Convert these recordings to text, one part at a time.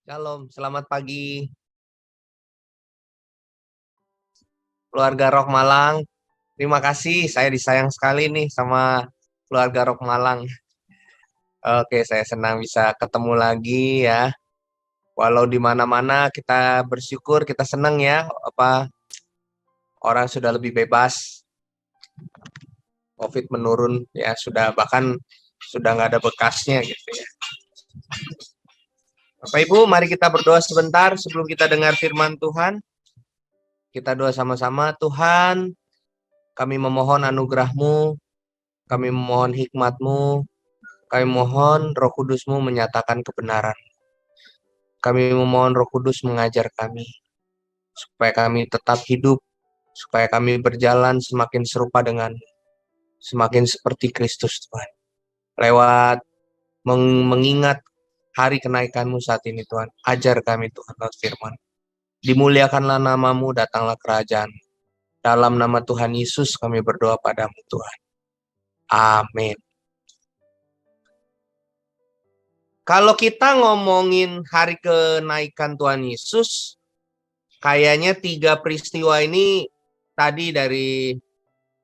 Shalom, selamat pagi keluarga Rock Malang. Terima kasih, saya disayang sekali nih sama keluarga Rock Malang. Oke, saya senang bisa ketemu lagi ya. Walau di mana-mana kita bersyukur, kita senang ya, orang sudah lebih bebas, COVID menurun ya, sudah nggak ada bekasnya gitu ya. Bapak Ibu, mari kita berdoa sebentar sebelum kita dengar firman Tuhan. Kita doa sama-sama. Tuhan, kami memohon anugerah-Mu, kami memohon hikmat-Mu, kami mohon Roh Kudus-Mu menyatakan kebenaran. Kami memohon Roh Kudus mengajar kami, supaya kami tetap hidup, supaya kami berjalan semakin serupa dengan, semakin seperti Kristus Tuhan. Lewat mengingat hari kenaikan-Mu saat ini Tuhan, ajar kami Tuhan lewat firman. Dimuliakanlah nama-Mu, datanglah kerajaan. Dalam nama Tuhan Yesus kami berdoa padamu Tuhan. Amin. Kalau kita ngomongin hari kenaikan Tuhan Yesus, kayaknya 3 peristiwa ini tadi dari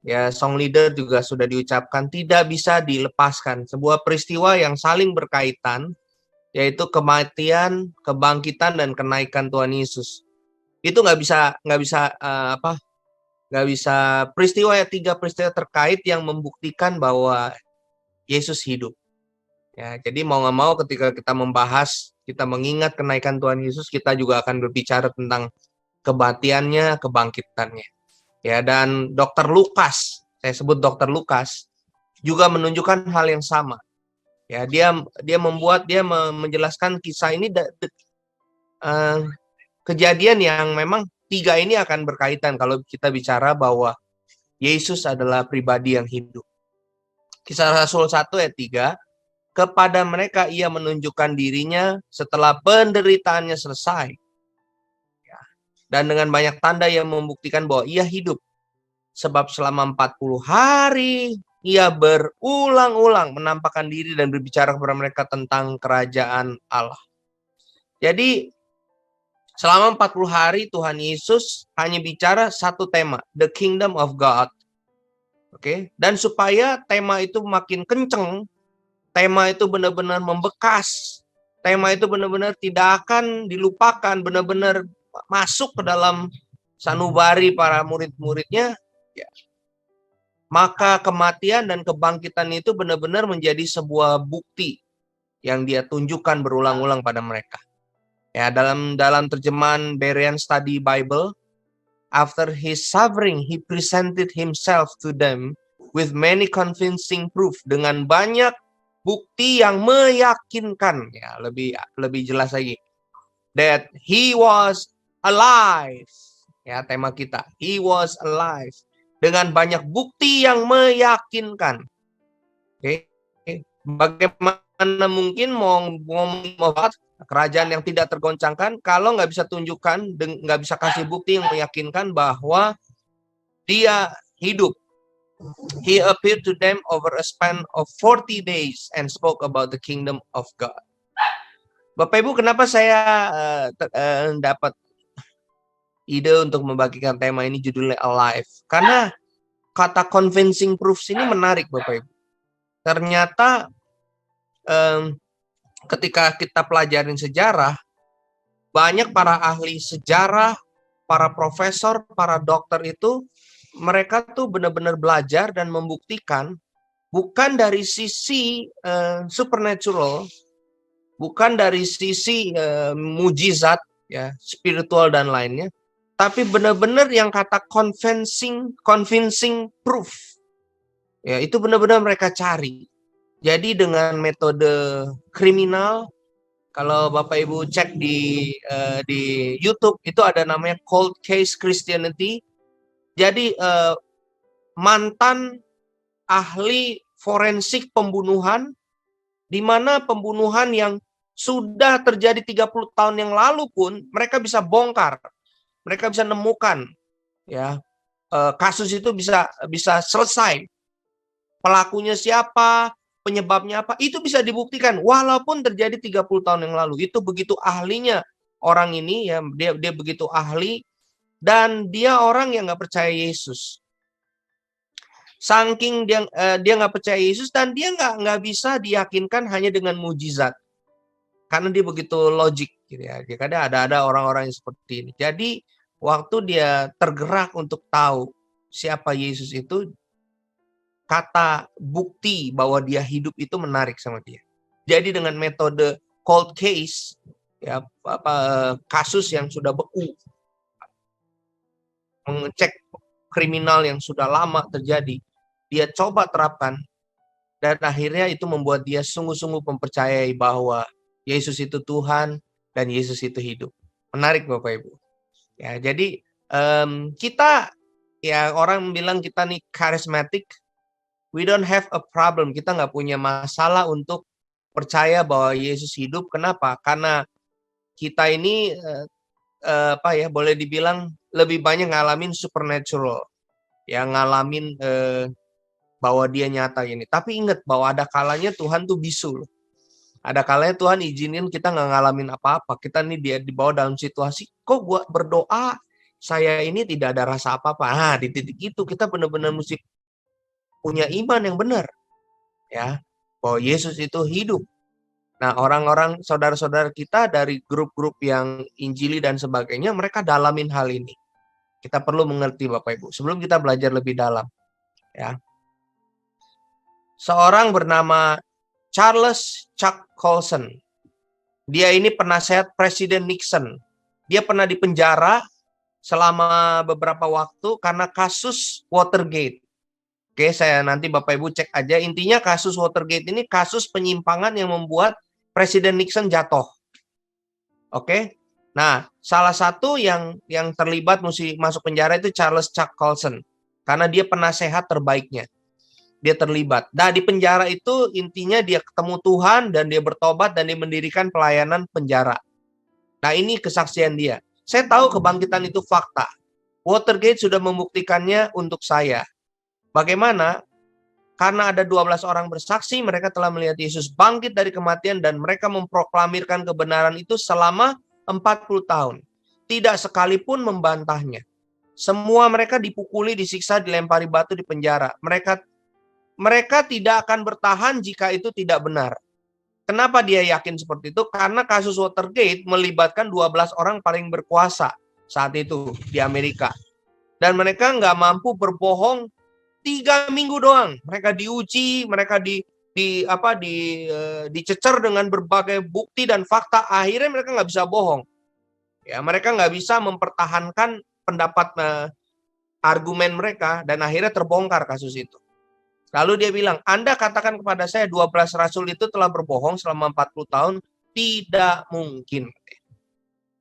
ya song leader juga sudah diucapkan tidak bisa dilepaskan. Sebuah peristiwa yang saling berkaitan, yaitu kematian, kebangkitan dan kenaikan Tuhan Yesus. Itu nggak bisa peristiwa ya, 3 peristiwa terkait yang membuktikan bahwa Yesus hidup. Ya, jadi mau nggak mau ketika kita membahas, kita mengingat kenaikan Tuhan Yesus, kita juga akan berbicara tentang kematiannya, kebangkitannya. Ya, dan Dr. Lukas, saya sebut Dr. Lukas, juga menunjukkan hal yang sama. Ya, dia menjelaskan kisah ini kejadian yang memang 3 ini akan berkaitan kalau kita bicara bahwa Yesus adalah pribadi yang hidup. Kisah Rasul 1 ayat 3, kepada mereka ia menunjukkan dirinya setelah penderitaannya selesai. Ya. Dan dengan banyak tanda yang membuktikan bahwa ia hidup. Sebab selama 40 hari ia berulang-ulang menampakkan diri dan berbicara kepada mereka tentang kerajaan Allah. Jadi selama 40 hari Tuhan Yesus hanya bicara satu tema, the kingdom of God. Oke, dan supaya tema itu makin kenceng, tema itu benar-benar membekas, tema itu benar-benar tidak akan dilupakan, benar-benar masuk ke dalam sanubari para murid-muridnya, ya. Maka kematian dan kebangkitan itu benar-benar menjadi sebuah bukti yang dia tunjukkan berulang-ulang pada mereka. Ya, dalam terjemahan Berean Study Bible, after his suffering, he presented himself to them with many convincing proof, dengan banyak bukti yang meyakinkan, ya lebih jelas lagi, that he was alive. Ya, tema kita, he was alive, dengan banyak bukti yang meyakinkan. Oke, bagaimana mungkin mau kerajaan yang tidak tergoncangkan kalau nggak bisa tunjukkan, nggak bisa kasih bukti yang meyakinkan bahwa dia hidup. He appeared to them over a span of 40 days and spoke about the kingdom of God. Bapak Ibu, kenapa saya dapat ide untuk membagikan tema ini judulnya Alive? Karena kata convincing proofs ini menarik Bapak Ibu. Ternyata ketika kita pelajarin sejarah, banyak para ahli sejarah, para profesor, para dokter itu, mereka tuh benar-benar belajar dan membuktikan bukan dari sisi supernatural, bukan dari sisi mujizat, ya, spiritual dan lainnya, tapi benar-benar yang kata convincing proof. Ya, itu benar-benar mereka cari. Jadi dengan metode kriminal, kalau Bapak Ibu cek di YouTube itu ada namanya cold case Christianity. Jadi mantan ahli forensik pembunuhan, di mana pembunuhan yang sudah terjadi 30 tahun yang lalu pun mereka bisa bongkar, mereka bisa nemukan, ya, kasus itu bisa selesai. Pelakunya siapa, penyebabnya apa? Itu bisa dibuktikan walaupun terjadi 30 tahun yang lalu. Itu begitu ahlinya orang ini ya, dia begitu ahli dan dia orang yang nggak percaya Yesus. Saking dia nggak percaya Yesus dan dia nggak bisa diyakinkan hanya dengan mujizat. Karena dia begitu logik gitu ya. Dia kadang ada orang-orang yang seperti ini. Jadi waktu dia tergerak untuk tahu siapa Yesus itu, kata bukti bahwa dia hidup itu menarik sama dia. Jadi dengan metode cold case, ya kasus yang sudah beku, mengecek kriminal yang sudah lama terjadi, dia coba terapkan dan akhirnya itu membuat dia sungguh-sungguh mempercayai bahwa Yesus itu Tuhan dan Yesus itu hidup. Menarik Bapak Ibu. Ya, jadi kita ya orang bilang kita nih charismatic. We don't have a problem. Kita nggak punya masalah untuk percaya bahwa Yesus hidup. Kenapa? Karena kita ini boleh dibilang lebih banyak ngalamin supernatural, ya ngalamin bahwa dia nyata ini. Tapi ingat bahwa ada kalanya Tuhan tuh bisu loh. Ada kalanya Tuhan izinin kita nggak ngalamin apa-apa. Kita nih dia dibawa dalam situasi, kok gua berdoa saya ini tidak ada rasa apa-apa. Nah, di titik itu kita benar-benar mesti punya iman yang benar, ya, bahwa Yesus itu hidup. Nah, orang-orang saudara-saudara kita dari grup-grup yang Injili dan sebagainya, mereka dalamin hal ini. Kita perlu mengerti Bapak Ibu. Sebelum kita belajar lebih dalam, ya. Seorang bernama Charles Chuck Colson. Dia ini penasehat Presiden Nixon. Dia pernah dipenjara selama beberapa waktu karena kasus Watergate. Oke, saya nanti Bapak Ibu cek aja. Intinya kasus Watergate ini kasus penyimpangan yang membuat Presiden Nixon jatuh. Oke. Nah, salah satu yang terlibat mesti masuk penjara itu Charles Chuck Colson. Karena dia penasehat terbaiknya. Dia terlibat. Nah, di penjara itu intinya dia ketemu Tuhan dan dia bertobat dan dia mendirikan pelayanan penjara. Nah, ini kesaksian dia. Saya tahu kebangkitan itu fakta. Watergate sudah membuktikannya untuk saya. Bagaimana? Karena ada 12 orang bersaksi, mereka telah melihat Yesus bangkit dari kematian dan mereka memproklamirkan kebenaran itu selama 40 tahun. Tidak sekalipun membantahnya. Semua mereka dipukuli, disiksa, dilempari batu, di penjara. Mereka tidak akan bertahan jika itu tidak benar. Kenapa dia yakin seperti itu? Karena kasus Watergate melibatkan 12 orang paling berkuasa saat itu di Amerika. Dan mereka nggak mampu berbohong 3 minggu doang. Mereka diuji, mereka dicecer dengan berbagai bukti dan fakta. Akhirnya mereka nggak bisa bohong. Ya, mereka nggak bisa mempertahankan pendapat argumen mereka dan akhirnya terbongkar kasus itu. Lalu dia bilang, Anda katakan kepada saya 12 rasul itu telah berbohong selama 40 tahun. Tidak mungkin.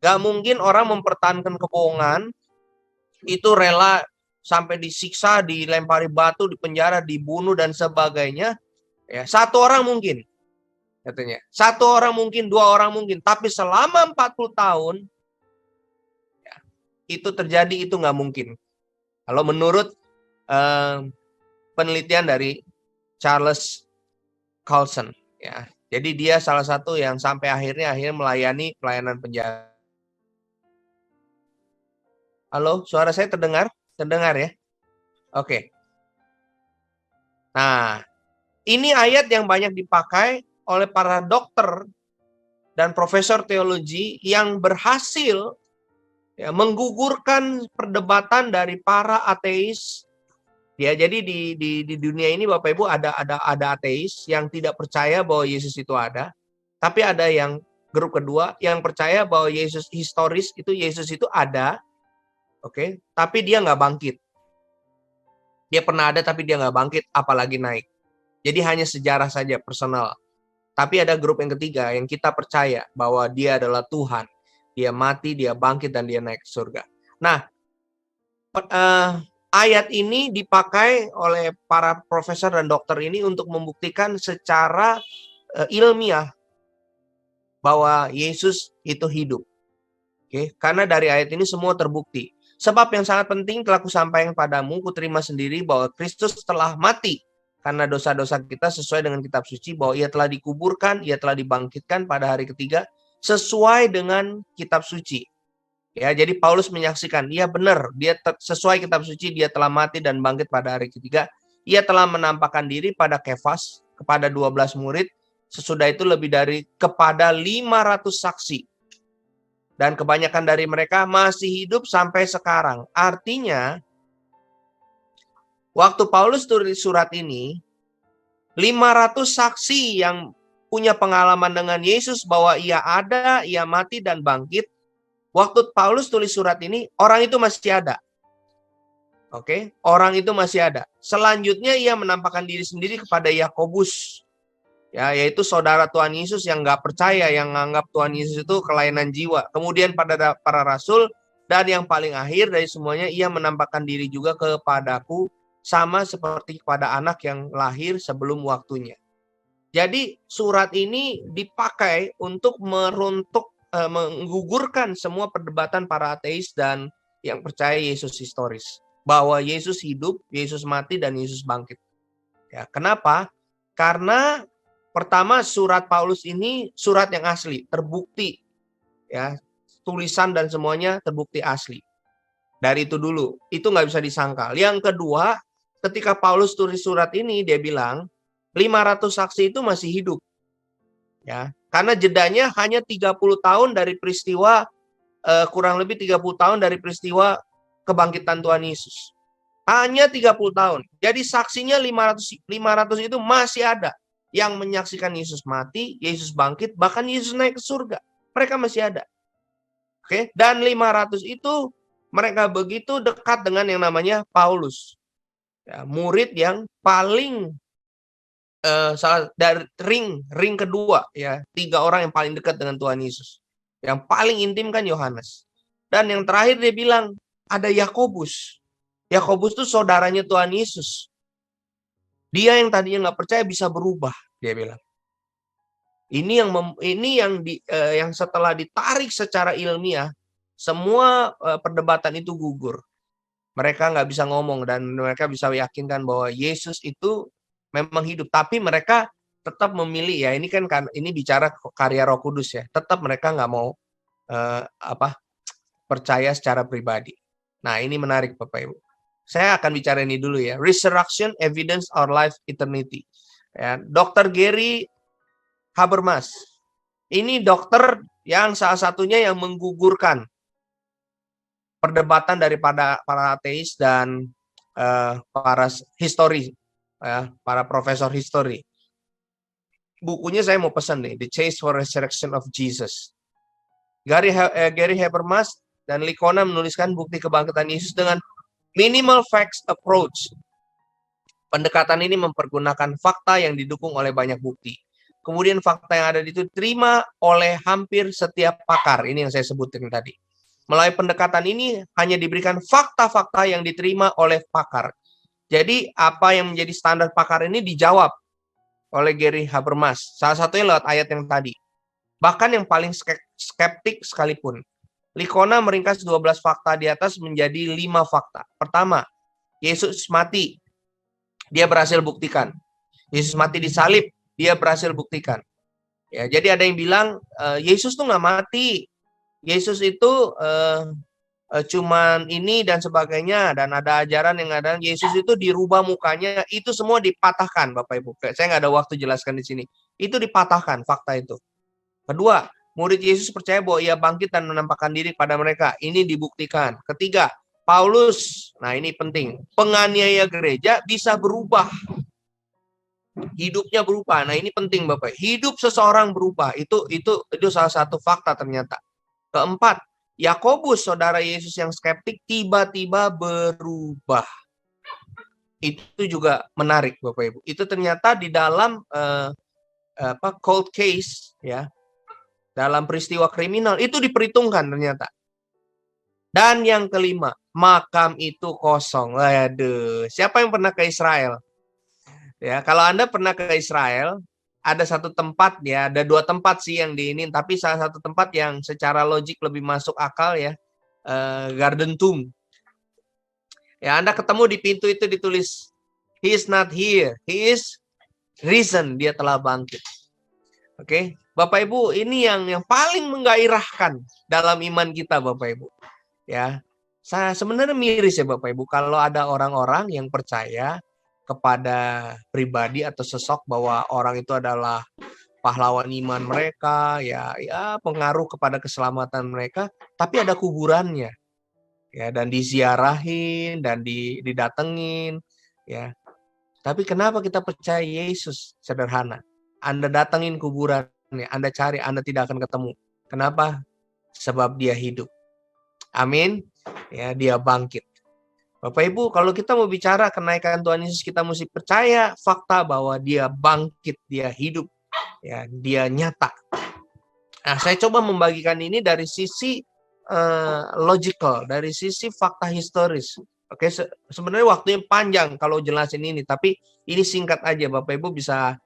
Nggak mungkin orang mempertahankan kebohongan itu rela sampai disiksa, dilempari batu, dipenjara, dibunuh dan sebagainya. Ya, satu orang mungkin, katanya. Satu orang mungkin, 2 orang mungkin. Tapi selama 40 tahun, ya, itu terjadi, itu nggak mungkin. Kalau menurut penelitian dari Charles Colson. Ya. Jadi dia salah satu yang sampai akhirnya melayani pelayanan penjara. Halo, suara saya terdengar? Terdengar ya? Oke. Nah, ini ayat yang banyak dipakai oleh para dokter dan profesor teologi yang berhasil ya, menggugurkan perdebatan dari para ateis. Ya, jadi di dunia ini Bapak Ibu ada ateis yang tidak percaya bahwa Yesus itu ada, tapi ada yang grup kedua yang percaya bahwa Yesus historis itu Yesus itu ada, oke, tapi dia nggak bangkit. Dia pernah ada tapi dia nggak bangkit, apalagi naik. Jadi hanya sejarah saja personal. Tapi ada grup yang ketiga yang kita percaya bahwa dia adalah Tuhan. Dia mati, dia bangkit, dan dia naik ke surga. Nah, ayat ini dipakai oleh para profesor dan dokter ini untuk membuktikan secara ilmiah bahwa Yesus itu hidup. Oke, karena dari ayat ini semua terbukti. Sebab yang sangat penting telah kusampaikan padamu, kuterima sendiri bahwa Kristus telah mati karena dosa-dosa kita sesuai dengan kitab suci bahwa ia telah dikuburkan, ia telah dibangkitkan pada hari ketiga sesuai dengan kitab suci. Ya, jadi Paulus menyaksikan, iya benar, dia sesuai kitab suci, dia telah mati dan bangkit pada hari ketiga. Ia telah menampakkan diri pada Kefas, kepada 12 murid, sesudah itu lebih dari kepada 500 saksi. Dan kebanyakan dari mereka masih hidup sampai sekarang. Artinya, waktu Paulus tulis surat ini, 500 saksi yang punya pengalaman dengan Yesus bahwa ia ada, ia mati dan bangkit. Waktu Paulus tulis surat ini, orang itu masih ada. Oke, orang itu masih ada. Selanjutnya ia menampakkan diri sendiri kepada Yakobus. Ya, yaitu saudara Tuhan Yesus yang nggak percaya, yang menganggap Tuhan Yesus itu kelainan jiwa. Kemudian pada para rasul, dan yang paling akhir dari semuanya, ia menampakkan diri juga kepadaku, sama seperti kepada anak yang lahir sebelum waktunya. Jadi surat ini dipakai untuk menggugurkan semua perdebatan para ateis dan yang percaya Yesus historis. Bahwa Yesus hidup, Yesus mati, dan Yesus bangkit. Ya, kenapa? Karena pertama, surat Paulus ini surat yang asli, terbukti. Ya, tulisan dan semuanya terbukti asli. Dari itu dulu, itu nggak bisa disangkal. Yang kedua, ketika Paulus tulis surat ini, dia bilang 500 saksi itu masih hidup. Ya, karena jedanya hanya 30 tahun dari peristiwa, kurang lebih 30 tahun dari peristiwa kebangkitan Tuhan Yesus. Hanya 30 tahun. Jadi saksinya 500 itu masih ada yang menyaksikan Yesus mati, Yesus bangkit, bahkan Yesus naik ke surga. Mereka masih ada. Oke, dan 500 itu mereka begitu dekat dengan yang namanya Paulus. Ya, murid yang paling dari ring kedua, ya, 3 orang yang paling dekat dengan Tuhan Yesus. Yang paling intim kan Yohanes. Dan yang terakhir dia bilang ada Yakobus. Yakobus itu saudaranya Tuhan Yesus. Dia yang tadinya nggak percaya bisa berubah, dia bilang. Ini yang setelah ditarik secara ilmiah, semua perdebatan itu gugur. Mereka nggak bisa ngomong dan mereka bisa yakinkan bahwa Yesus itu memang hidup. Tapi mereka tetap memilih, ya ini kan ini bicara karya Roh Kudus ya. Tetap mereka nggak mau percaya secara pribadi. Nah, ini menarik Bapak Ibu. Saya akan bicara ini dulu ya. Resurrection, Evidence, or Life Eternity. Ya, Dr. Gary Habermas. Ini dokter yang salah satunya yang menggugurkan perdebatan daripada para ateis dan para histori, para profesor histori. Bukunya saya mau pesan nih, The Chase for Resurrection of Jesus. Gary Habermas dan Licona menuliskan bukti kebangkitan Yesus dengan minimal facts approach. Pendekatan ini mempergunakan fakta yang didukung oleh banyak bukti. Kemudian fakta yang ada itu diterima oleh hampir setiap pakar. Ini yang saya sebutin tadi. Melalui pendekatan ini hanya diberikan fakta-fakta yang diterima oleh pakar. Jadi apa yang menjadi standar pakar ini dijawab oleh Gary Habermas. Salah satunya lewat ayat yang tadi. Bahkan yang paling skeptik sekalipun. Licona meringkas 12 fakta di atas menjadi 5 fakta. Pertama, Yesus mati. Dia berhasil buktikan. Yesus mati disalib. Dia berhasil buktikan. Ya, jadi ada yang bilang Yesus tuh nggak mati. Yesus itu cuman ini dan sebagainya. Dan ada ajaran yang ada Yesus itu dirubah mukanya. Itu semua dipatahkan Bapak Ibu. Saya nggak ada waktu jelaskan di sini. Itu dipatahkan fakta itu. Kedua, murid Yesus percaya bahwa ia bangkit dan menampakkan diri pada mereka. Ini dibuktikan. Ketiga, Paulus, nah ini penting, penganiaya gereja bisa berubah. Hidupnya berubah. Nah ini penting Bapak. Hidup seseorang berubah. Itu salah satu fakta ternyata. Keempat, Yakobus, saudara Yesus yang skeptik, tiba-tiba berubah. Itu juga menarik Bapak Ibu. Itu ternyata di dalam cold case, ya, dalam peristiwa kriminal itu diperhitungkan ternyata. Dan yang kelima, makam itu kosong. Waduh, siapa yang pernah ke Israel? Ya, kalau Anda pernah ke Israel, ada satu tempat ya, ada 2 tempat sih yang di ini, tapi salah satu tempat yang secara logik lebih masuk akal ya, Garden Tomb. Ya, Anda ketemu di pintu itu ditulis He is not here. He is risen. Dia telah bangkit. Oke, Bapak Ibu, ini yang paling menggairahkan dalam iman kita, Bapak Ibu. Ya, saya sebenarnya miris ya Bapak Ibu, kalau ada orang-orang yang percaya kepada pribadi atau sosok bahwa orang itu adalah pahlawan iman mereka, ya pengaruh kepada keselamatan mereka, tapi ada kuburannya, ya, dan diziarahin dan didatengin, ya. Tapi kenapa kita percaya Yesus? Sederhana. Anda datengin kuburannya, Anda cari, Anda tidak akan ketemu. Kenapa? Sebab dia hidup. Amin. Ya, dia bangkit. Bapak Ibu, kalau kita mau bicara kenaikan Tuhan Yesus, kita mesti percaya fakta bahwa dia bangkit, dia hidup, ya, dia nyata. Nah, saya coba membagikan ini dari sisi logical, dari sisi fakta historis. Oke, sebenarnya waktunya panjang kalau jelasin ini, tapi ini singkat aja. Bapak Ibu bisa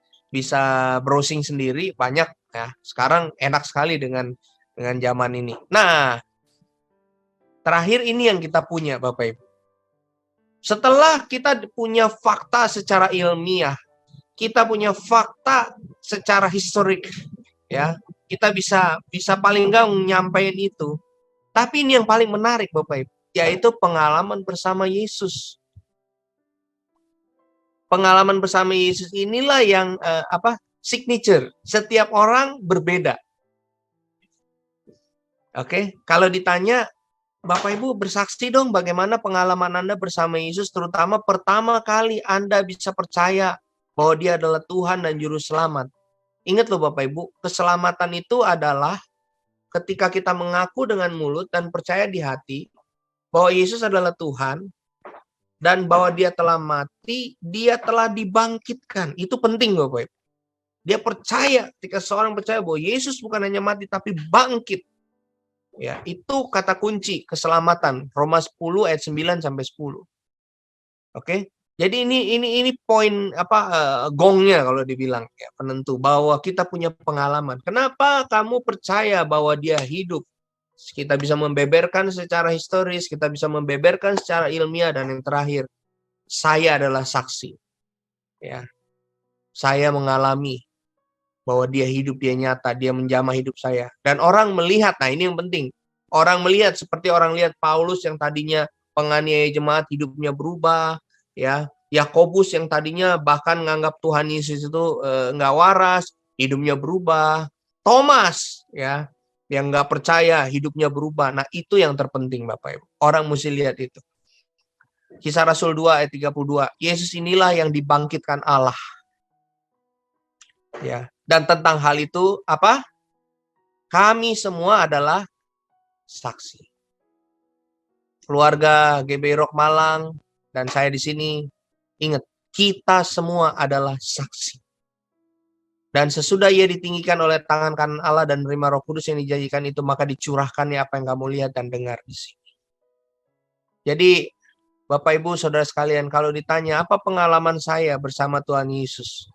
browsing sendiri, banyak ya. Sekarang enak sekali dengan zaman ini. Nah, terakhir ini yang kita punya Bapak Ibu. Setelah kita punya fakta secara ilmiah, kita punya fakta secara historik, ya, kita bisa paling enggak nyampein itu. Tapi ini yang paling menarik Bapak Ibu, yaitu pengalaman bersama Yesus. Pengalaman bersama Yesus inilah yang signature. Setiap orang berbeda. Oke, kalau ditanya, Bapak Ibu bersaksi dong bagaimana pengalaman Anda bersama Yesus, terutama pertama kali Anda bisa percaya bahwa dia adalah Tuhan dan Juru Selamat. Ingat loh Bapak Ibu, keselamatan itu adalah ketika kita mengaku dengan mulut dan percaya di hati bahwa Yesus adalah Tuhan, dan bahwa dia telah mati, dia telah dibangkitkan. Itu penting Bapak Ibu. Dia percaya, ketika seorang percaya bahwa Yesus bukan hanya mati tapi bangkit. Ya, itu kata kunci keselamatan. Roma 10 ayat 9 sampai 10. Oke. Jadi ini poin gongnya kalau dibilang, ya, penentu bahwa kita punya pengalaman. Kenapa kamu percaya bahwa dia hidup? Kita bisa membeberkan secara historis, kita bisa membeberkan secara ilmiah, dan yang terakhir, saya adalah saksi. Ya. Saya mengalami bahwa dia hidup, dia nyata, dia menjamah hidup saya. Dan orang melihat, nah ini yang penting. Orang melihat seperti orang lihat Paulus yang tadinya penganiaya jemaat, hidupnya berubah, ya. Yakobus yang tadinya bahkan menganggap Tuhan Yesus itu nggak waras, hidupnya berubah. Thomas, ya, yang nggak percaya, hidupnya berubah. Nah, itu yang terpenting Bapak Ibu. Orang mesti lihat itu. Kisah Rasul 2 ayat 32. Yesus inilah yang dibangkitkan Allah. Ya. Dan tentang hal itu apa? Kami semua adalah saksi. Keluarga GBI Rock Malang dan saya di sini, ingat, kita semua adalah saksi. Dan sesudah ia ditinggikan oleh tangan kanan Allah dan menerima Roh Kudus yang dijanjikan itu, maka dicurahkannya apa yang kamu lihat dan dengar di sini. Jadi, Bapak Ibu Saudara sekalian, kalau ditanya apa pengalaman saya bersama Tuhan Yesus,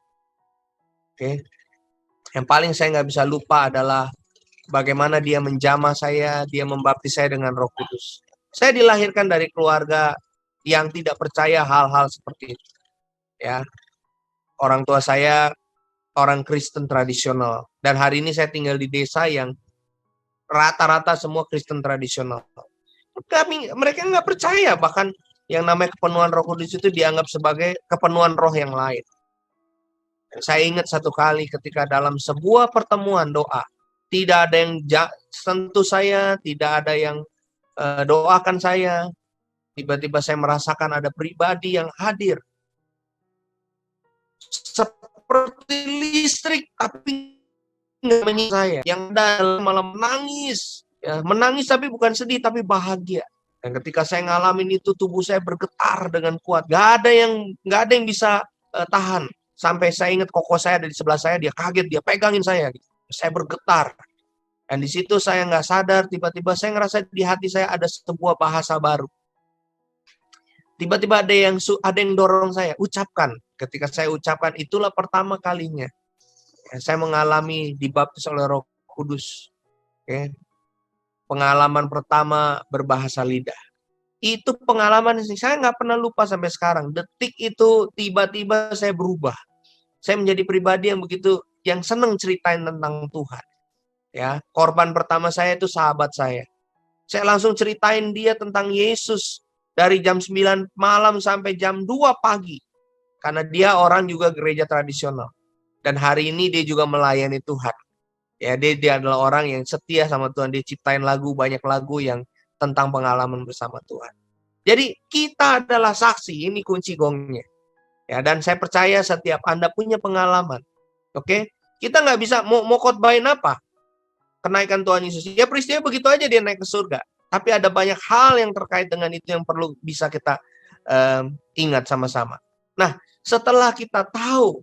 oke, yang paling saya nggak bisa lupa adalah bagaimana dia menjamah saya, dia membaptis saya dengan Roh Kudus. Saya dilahirkan dari keluarga yang tidak percaya hal-hal seperti itu. Ya, orang tua saya orang Kristen tradisional, dan hari ini saya tinggal di desa yang rata-rata semua Kristen tradisional. Mereka nggak percaya, bahkan yang namanya kepenuhan Roh Kudus itu dianggap sebagai kepenuhan roh yang lain. Saya ingat satu kali ketika dalam sebuah pertemuan doa, tidak ada yang sentuh saya, tidak ada yang doakan saya. Tiba-tiba saya merasakan ada pribadi yang hadir. Seperti listrik, tapi nggak menyentuh saya. Yang dalam malah menangis. Ya, menangis tapi bukan sedih, tapi bahagia. Dan ketika saya ngalamin itu, tubuh saya bergetar dengan kuat. Nggak ada yang bisa tahan. Sampai saya ingat koko saya ada di sebelah saya, dia kaget, dia pegangin saya. Saya bergetar. Dan di situ saya nggak sadar, tiba-tiba saya ngerasa di hati saya ada sebuah bahasa baru. Tiba-tiba ada yang dorong saya, ucapkan. Ketika saya ucapkan, itulah pertama kalinya saya mengalami dibaptis oleh Roh Kudus. Pengalaman pertama berbahasa lidah. Itu pengalaman sih, saya nggak pernah lupa sampai sekarang. Detik itu tiba-tiba saya berubah. Saya menjadi pribadi yang begitu, yang seneng ceritain tentang Tuhan. Ya, korban pertama saya itu sahabat saya. Saya langsung ceritain dia tentang Yesus dari jam 9 malam sampai jam 2 pagi. Karena dia orang juga gereja tradisional. Dan hari ini dia juga melayani Tuhan. Ya, dia adalah orang yang setia sama Tuhan. Dia ciptain banyak lagu yang tentang pengalaman bersama Tuhan. Jadi kita adalah saksi, ini kunci gongnya. Ya, dan saya percaya setiap Anda punya pengalaman. Oke? Kita nggak bisa mau khotbahin apa? Kenaikan Tuhan Yesus. Ya peristiwa begitu aja dia naik ke surga. Tapi ada banyak hal yang terkait dengan itu yang perlu bisa kita ingat sama-sama. Nah, setelah kita tahu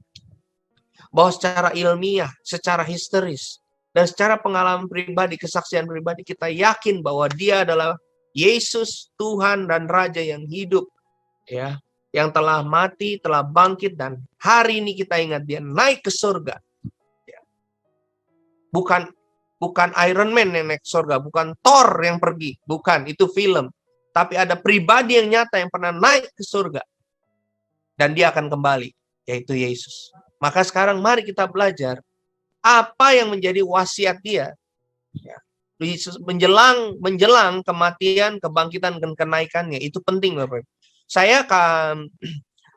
bahwa secara ilmiah, secara historis, dan secara pengalaman pribadi, kesaksian pribadi, kita yakin bahwa dia adalah Yesus, Tuhan dan Raja yang hidup, ya, yang telah mati, telah bangkit, dan hari ini kita ingat dia naik ke surga. Ya. Bukan Iron Man yang naik ke surga, bukan Thor yang pergi, bukan, itu film. Tapi ada pribadi yang nyata yang pernah naik ke surga. Dan dia akan kembali, yaitu Yesus. Maka sekarang mari kita belajar apa yang menjadi wasiat dia. Ya. Menjelang kematian, kebangkitan, dan kenaikannya. Itu penting, Bapak. Saya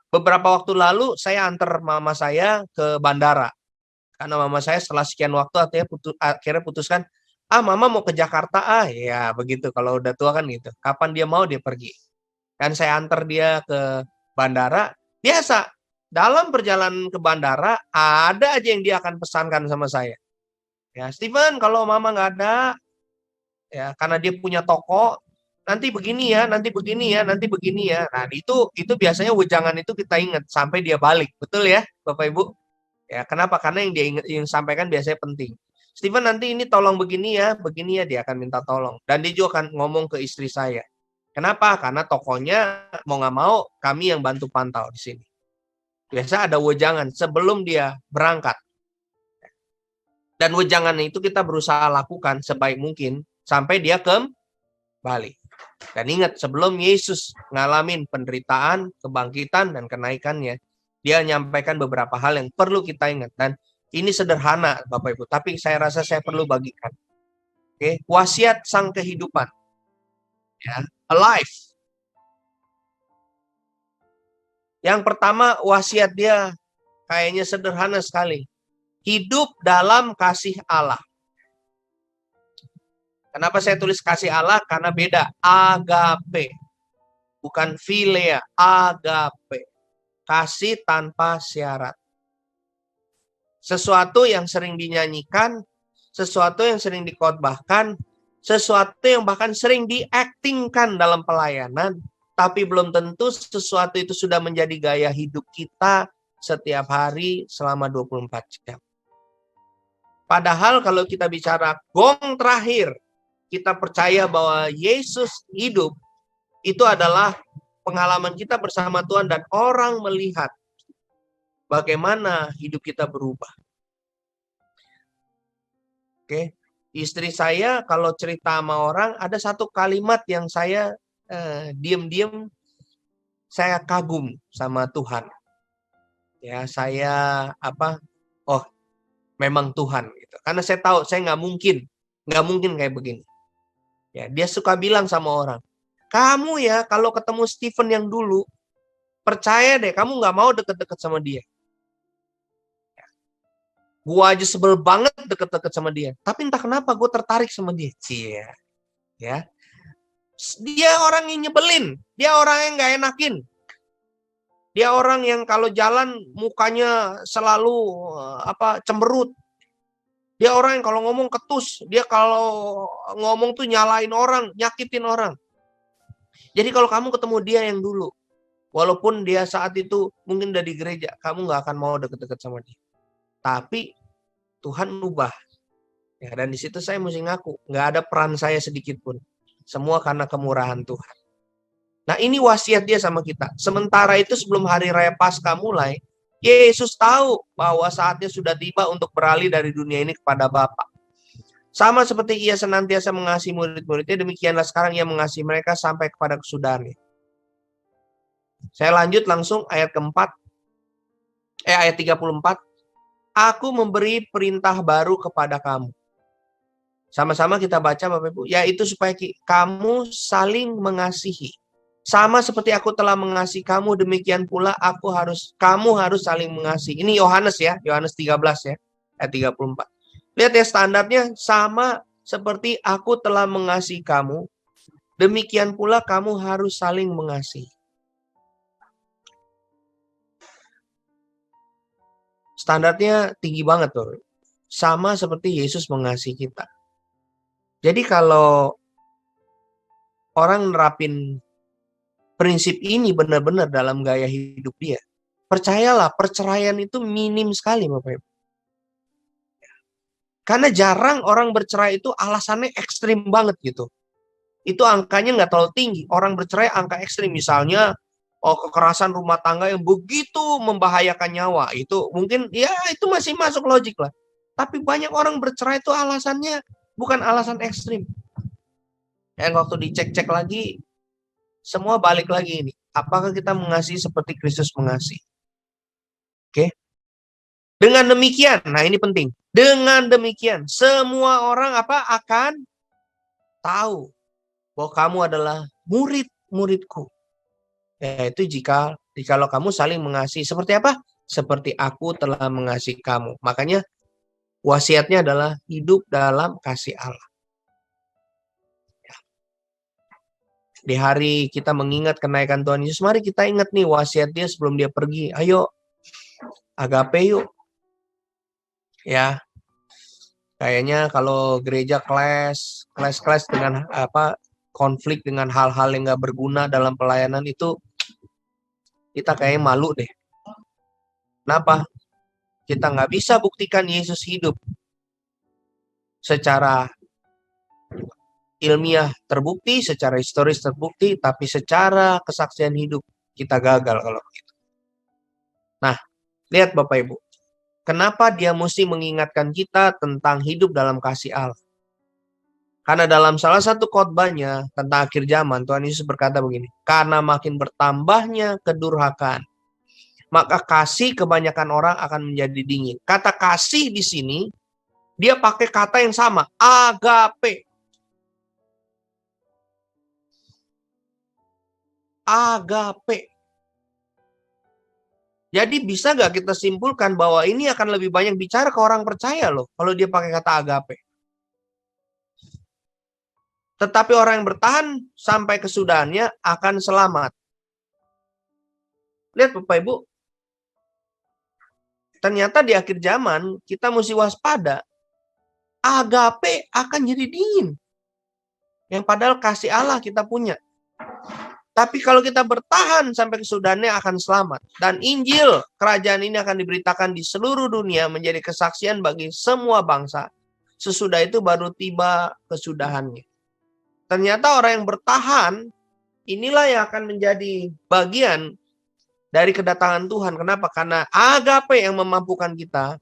beberapa waktu lalu, saya antar mama saya ke bandara. Karena mama saya setelah sekian waktu akhirnya putuskan, mama mau ke Jakarta, ya begitu. Kalau udah tua kan gitu. Kapan dia mau, dia pergi. Kan saya antar dia ke bandara, biasa. Dalam perjalanan ke bandara, ada aja yang dia akan pesankan sama saya. Ya, Steven, kalau mama nggak ada, ya karena dia punya toko, nanti begini ya, nanti begini ya, nanti begini ya. Nah, itu biasanya wejangan itu kita ingat sampai dia balik. Betul ya, Bapak Ibu? Ya, kenapa? Karena yang dia ingat, yang sampaikan biasanya penting. Steven, nanti ini tolong begini ya, dia akan minta tolong. Dan dia juga akan ngomong ke istri saya. Kenapa? Karena tokonya mau nggak mau kami yang bantu pantau di sini. Biasa ada wejangan sebelum dia berangkat. Dan wejangan itu kita berusaha lakukan sebaik mungkin sampai dia kembali. Dan ingat, sebelum Yesus ngalamin penderitaan, kebangkitan, dan kenaikannya, dia menyampaikan beberapa hal yang perlu kita ingat. Dan ini sederhana, Bapak Ibu, tapi saya rasa saya perlu bagikan. Oke, wasiat sang kehidupan. Ya, alive. Yang pertama, wasiat dia kayaknya sederhana sekali. Hidup dalam kasih Allah. Kenapa saya tulis kasih Allah? Karena beda. Agape. Bukan philea. Agape. Kasih tanpa syarat. Sesuatu yang sering dinyanyikan, sesuatu yang sering dikhotbahkan, sesuatu yang bahkan sering diaktingkan dalam pelayanan, tapi belum tentu sesuatu itu sudah menjadi gaya hidup kita setiap hari selama 24 jam. Padahal kalau kita bicara gong terakhir, kita percaya bahwa Yesus hidup, itu adalah pengalaman kita bersama Tuhan dan orang melihat bagaimana hidup kita berubah. Oke, istri saya kalau cerita sama orang, ada satu kalimat yang saya diam-diam saya kagum sama Tuhan. Ya, saya memang Tuhan gitu. Karena saya tahu saya nggak mungkin kayak begini. Ya, dia suka bilang sama orang, kamu ya kalau ketemu Stephen yang dulu, percaya deh kamu nggak mau deket-deket sama dia. Ya. Gua aja sebel banget deket-deket sama dia, tapi entah kenapa gue tertarik sama dia. Cia, ya. Dia orang yang nyebelin, dia orang yang nggak enakin. Dia orang yang kalau jalan mukanya selalu cemberut. Dia orang yang kalau ngomong ketus, dia kalau ngomong tuh nyalain orang, nyakitin orang. Jadi kalau kamu ketemu dia yang dulu, walaupun dia saat itu mungkin udah di gereja, kamu nggak akan mau deket-deket sama dia. Tapi Tuhan ubah. Ya, dan di situ saya mesti ngaku, nggak ada peran saya sedikit pun. Semua karena kemurahan Tuhan. Nah, ini wasiat dia sama kita. Sementara itu sebelum hari raya Paskah mulai, Yesus tahu bahwa saatnya sudah tiba untuk beralih dari dunia ini kepada Bapa. Sama seperti ia senantiasa mengasihi murid-muridnya, demikianlah sekarang ia mengasihi mereka sampai kepada kesudahannya. Saya lanjut langsung ayat keempat. Ayat 34. Aku memberi perintah baru kepada kamu. Sama-sama kita baca Bapak Ibu, yaitu supaya kamu saling mengasihi. Sama seperti aku telah mengasihi kamu, demikian pula kamu harus saling mengasihi. Ini Yohanes ya, Yohanes 13 ya, ayat 34. Lihat ya standarnya, sama seperti aku telah mengasihi kamu, demikian pula kamu harus saling mengasihi. Standarnya tinggi banget tuh. Sama seperti Yesus mengasihi kita. Jadi kalau orang nerapin prinsip ini benar-benar dalam gaya hidup dia, percayalah perceraian itu minim sekali Bapak Ibu. Karena jarang orang bercerai itu alasannya ekstrim banget gitu. Itu angkanya nggak terlalu tinggi. Orang bercerai angka ekstrim. Misalnya kekerasan rumah tangga yang begitu membahayakan nyawa. Itu mungkin ya itu masih masuk logik lah. Tapi banyak orang bercerai itu alasannya bukan alasan ekstrim. Yang waktu dicek-cek lagi, semua balik lagi ini. Apakah kita mengasihi seperti Kristus mengasihi? Oke. Dengan demikian, nah ini penting. Dengan demikian, semua orang akan tahu bahwa kamu adalah murid-muridku. Yaitu jikalau kamu saling mengasihi. Seperti apa? Seperti aku telah mengasihi kamu. Makanya wasiatnya adalah hidup dalam kasih Allah. Di hari kita mengingat kenaikan Tuhan Yesus, mari kita ingat nih wasiat dia sebelum dia pergi. Ayo, agape yuk. Ya, kayaknya kalau gereja kelas dengan konflik dengan hal-hal yang nggak berguna dalam pelayanan itu, kita kayaknya malu deh. Kenapa? Kita nggak bisa buktikan Yesus hidup secara ilmiah terbukti, secara historis terbukti, tapi secara kesaksian hidup kita gagal kalau begitu. Nah, lihat Bapak Ibu, kenapa dia mesti mengingatkan kita tentang hidup dalam kasih Allah? Karena dalam salah satu khotbahnya tentang akhir zaman, Tuhan Yesus berkata begini, karena makin bertambahnya kedurhakaan, maka kasih kebanyakan orang akan menjadi dingin. Kata kasih di sini, dia pakai kata yang sama, agape. Agape. Jadi bisa nggak kita simpulkan bahwa ini akan lebih banyak bicara ke orang percaya loh, kalau dia pakai kata agape. Tetapi orang yang bertahan sampai kesudahannya akan selamat. Lihat Bapak Ibu, ternyata di akhir zaman kita mesti waspada. Agape akan jadi dingin. Yang padahal kasih Allah kita punya. Tapi kalau kita bertahan sampai kesudahannya akan selamat. Dan Injil kerajaan ini akan diberitakan di seluruh dunia menjadi kesaksian bagi semua bangsa. Sesudah itu baru tiba kesudahannya. Ternyata orang yang bertahan, inilah yang akan menjadi bagian dari kedatangan Tuhan. Kenapa? Karena agape yang memampukan kita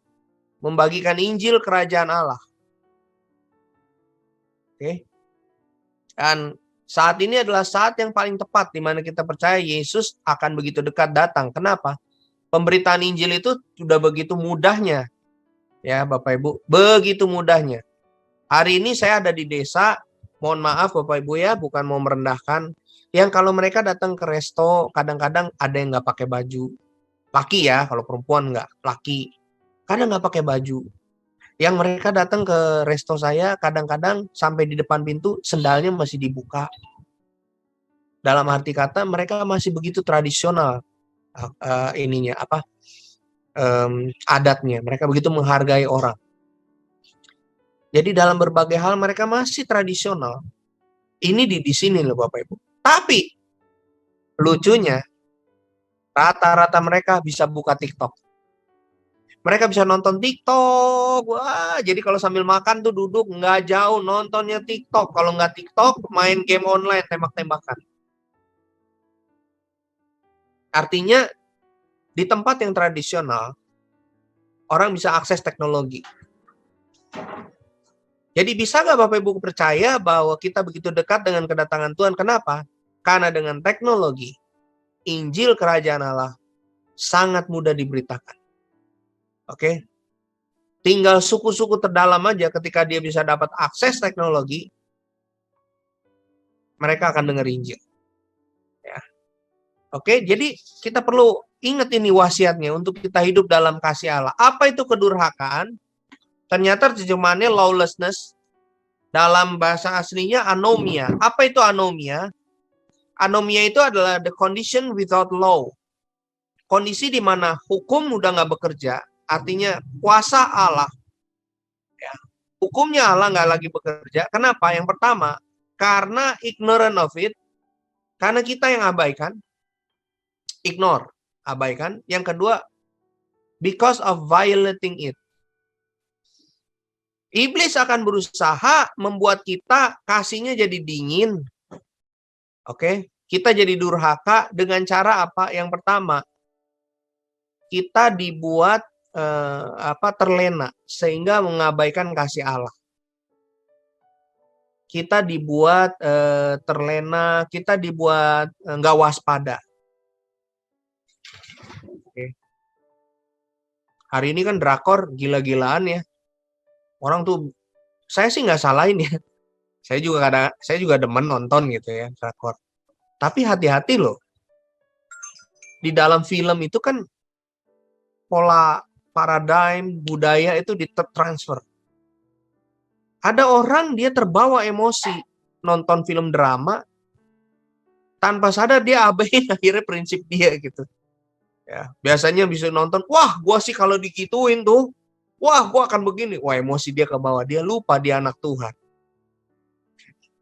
membagikan Injil kerajaan Allah. Oke. Dan saat ini adalah saat yang paling tepat di mana kita percaya Yesus akan begitu dekat datang. Kenapa? Pemberitaan Injil itu sudah begitu mudahnya. Ya Bapak Ibu, begitu mudahnya. Hari ini saya ada di desa, mohon maaf Bapak Ibu ya, bukan mau merendahkan. Yang kalau mereka datang ke resto, kadang-kadang ada yang nggak pakai baju. Laki ya, kalau perempuan nggak, laki. Kadang nggak pakai baju. Yang mereka datang ke resto saya, kadang-kadang sampai di depan pintu, sendalnya masih dibuka. Dalam arti kata, mereka masih begitu tradisional adatnya. Mereka begitu menghargai orang. Jadi dalam berbagai hal mereka masih tradisional. Ini di sini loh Bapak Ibu. Tapi lucunya, rata-rata mereka bisa buka TikTok. Mereka bisa nonton TikTok. Wah, jadi kalau sambil makan tuh duduk nggak jauh nontonnya TikTok. Kalau nggak TikTok, main game online tembak-tembakan. Artinya di tempat yang tradisional, orang bisa akses teknologi. Jadi bisa nggak Bapak Ibu percaya bahwa kita begitu dekat dengan kedatangan Tuhan? Kenapa? Karena dengan teknologi, Injil Kerajaan Allah sangat mudah diberitakan. Oke? Tinggal suku-suku terdalam aja ketika dia bisa dapat akses teknologi, mereka akan dengar Injil. Ya. Oke, jadi kita perlu ingat ini wasiatnya untuk kita hidup dalam kasih Allah. Apa itu kedurhakaan? Ternyata terjemahannya lawlessness. Dalam bahasa aslinya anomia. Apa itu anomia? Anomia itu adalah the condition without law. Kondisi di mana hukum udah nggak bekerja, artinya kuasa Allah. Ya. Hukumnya Allah nggak lagi bekerja. Kenapa? Yang pertama, karena ignorant of it. Karena kita yang abaikan. Ignore, abaikan. Yang kedua, because of violating it. Iblis akan berusaha membuat kita kasihnya jadi dingin. Oke, kita jadi durhaka dengan cara apa? Yang pertama, kita dibuat terlena sehingga mengabaikan kasih Allah. Kita dibuat terlena, kita dibuat nggak waspada. Oke. Hari ini kan drakor gila-gilaan ya. Orang tuh, saya sih nggak salahin ya. Saya juga demen nonton gitu ya, drakor. Tapi hati-hati loh. Di dalam film itu kan pola paradigm budaya itu ditransfer. Ada orang dia terbawa emosi nonton film drama, tanpa sadar dia abain akhirnya prinsip dia gitu. Ya, biasanya bisa nonton, wah gua sih kalau digituin tuh, wah gua akan begini, wah emosi dia ke bawah, dia lupa dia anak Tuhan.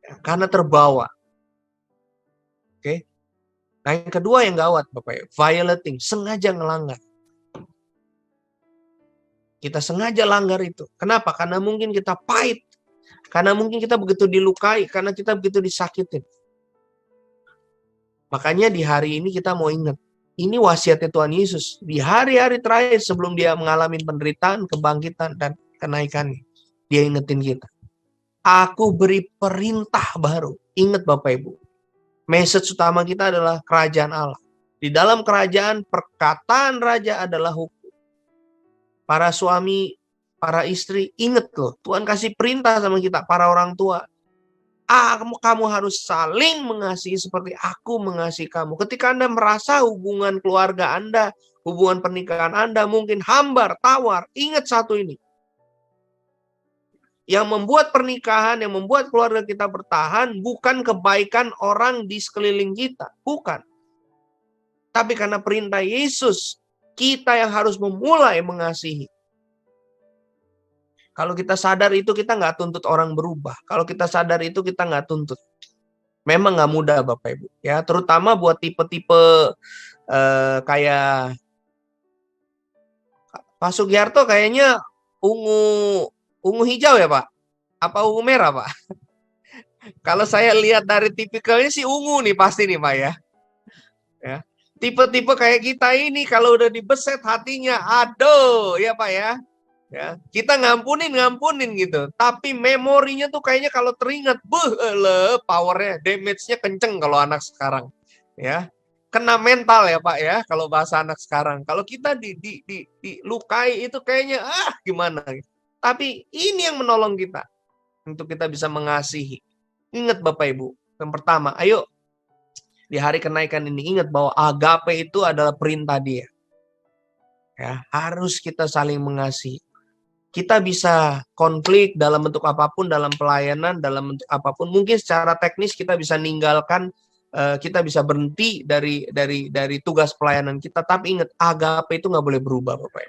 Ya, karena terbawa. Oke. Nah, yang kedua yang gawat Bapak ya, violating, sengaja ngelanggar. Kita sengaja langgar itu. Kenapa? Karena mungkin kita pahit. Karena mungkin kita begitu dilukai. Karena kita begitu disakitin. Makanya di hari ini kita mau ingat. Ini wasiatnya Tuhan Yesus. Di hari-hari terakhir sebelum dia mengalami penderitaan, kebangkitan, dan kenaikannya. Dia ingetin kita. Aku beri perintah baru. Ingat Bapak Ibu. Message utama kita adalah kerajaan Allah. Di dalam kerajaan, perkataan raja adalah hukum. Para suami, para istri, ingat loh. Tuhan kasih perintah sama kita, para orang tua. Kamu harus saling mengasihi seperti aku mengasihi kamu. Ketika Anda merasa hubungan keluarga Anda, hubungan pernikahan Anda mungkin hambar, tawar, ingat satu ini. Yang membuat pernikahan, yang membuat keluarga kita bertahan, bukan kebaikan orang di sekeliling kita. Bukan. Tapi karena perintah Yesus, kita yang harus memulai mengasihi. Kalau kita sadar itu, kita nggak tuntut orang berubah. Kalau kita sadar itu, kita nggak tuntut. Memang nggak mudah Bapak Ibu. Ya, terutama buat tipe-tipe kayak Pak Sugiharto kayaknya ungu hijau ya Pak? Apa ungu merah Pak? Kalau saya lihat dari tipikalnya sih ungu nih pasti nih Pak ya. Ya. Tipe-tipe kayak kita ini kalau udah dibeset hatinya, aduh ya Pak ya. Ya, kita ngampunin gitu. Tapi memorinya tuh kayaknya kalau teringat, powernya, damage-nya kenceng kalau anak sekarang. Ya, kena mental ya Pak ya, kalau bahasa anak sekarang. Kalau kita dilukai itu kayaknya gimana. Tapi ini yang menolong kita untuk kita bisa mengasihi. Ingat Bapak Ibu, yang pertama, ayo di hari kenaikan ini ingat bahwa agape itu adalah perintah Dia. Ya, harus kita saling mengasihi. Kita bisa konflik dalam bentuk apapun, dalam pelayanan, dalam bentuk apapun. Mungkin secara teknis kita bisa ninggalkan, kita bisa berhenti dari tugas pelayanan kita. Tapi ingat, agape itu nggak boleh berubah, Bapak.